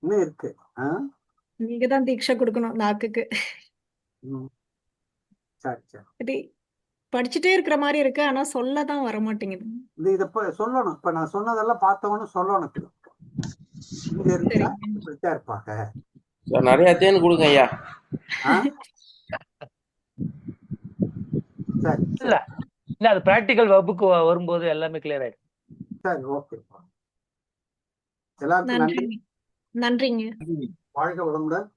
இன்னும் இருக்கு. நீங்க தான் தீட்சை கொடுக்கணும் நாக்குக்கு. சரி சரி. படிச்சுட்டே இருக்கிற மாதிரி இருக்கு, ஆனா சொல்லதான் வர மாட்டேங்குது. இத சொல்லணும். இப்ப நான் சொன்னதெல்லாம் பார்த்தவொன்னு சொல்லணும். இங்க இருந்தா இருப்பாங்க. நிறைய தேன் கொடுங்க ஐயா. இல்ல அது பிராக்டிகல் வகுப்புக்கு வரும்போது எல்லாமே கிளியர் ஆயிடும். சரி, ஓகே. எல்லாருக்கும் நன்றி. நன்றிங்க. வாழ்க வளமுடன்,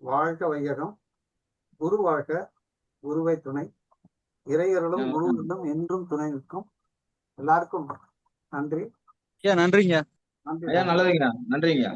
வாழ்க வையகம். குரு வாழ்க, குருவை துணை. இறையர்களும் குருவிடம் என்றும் துணை நிற்கும். எல்லாருக்கும் நன்றி. நன்றிங்க. நல்லதுங்க. நன்றிங்க.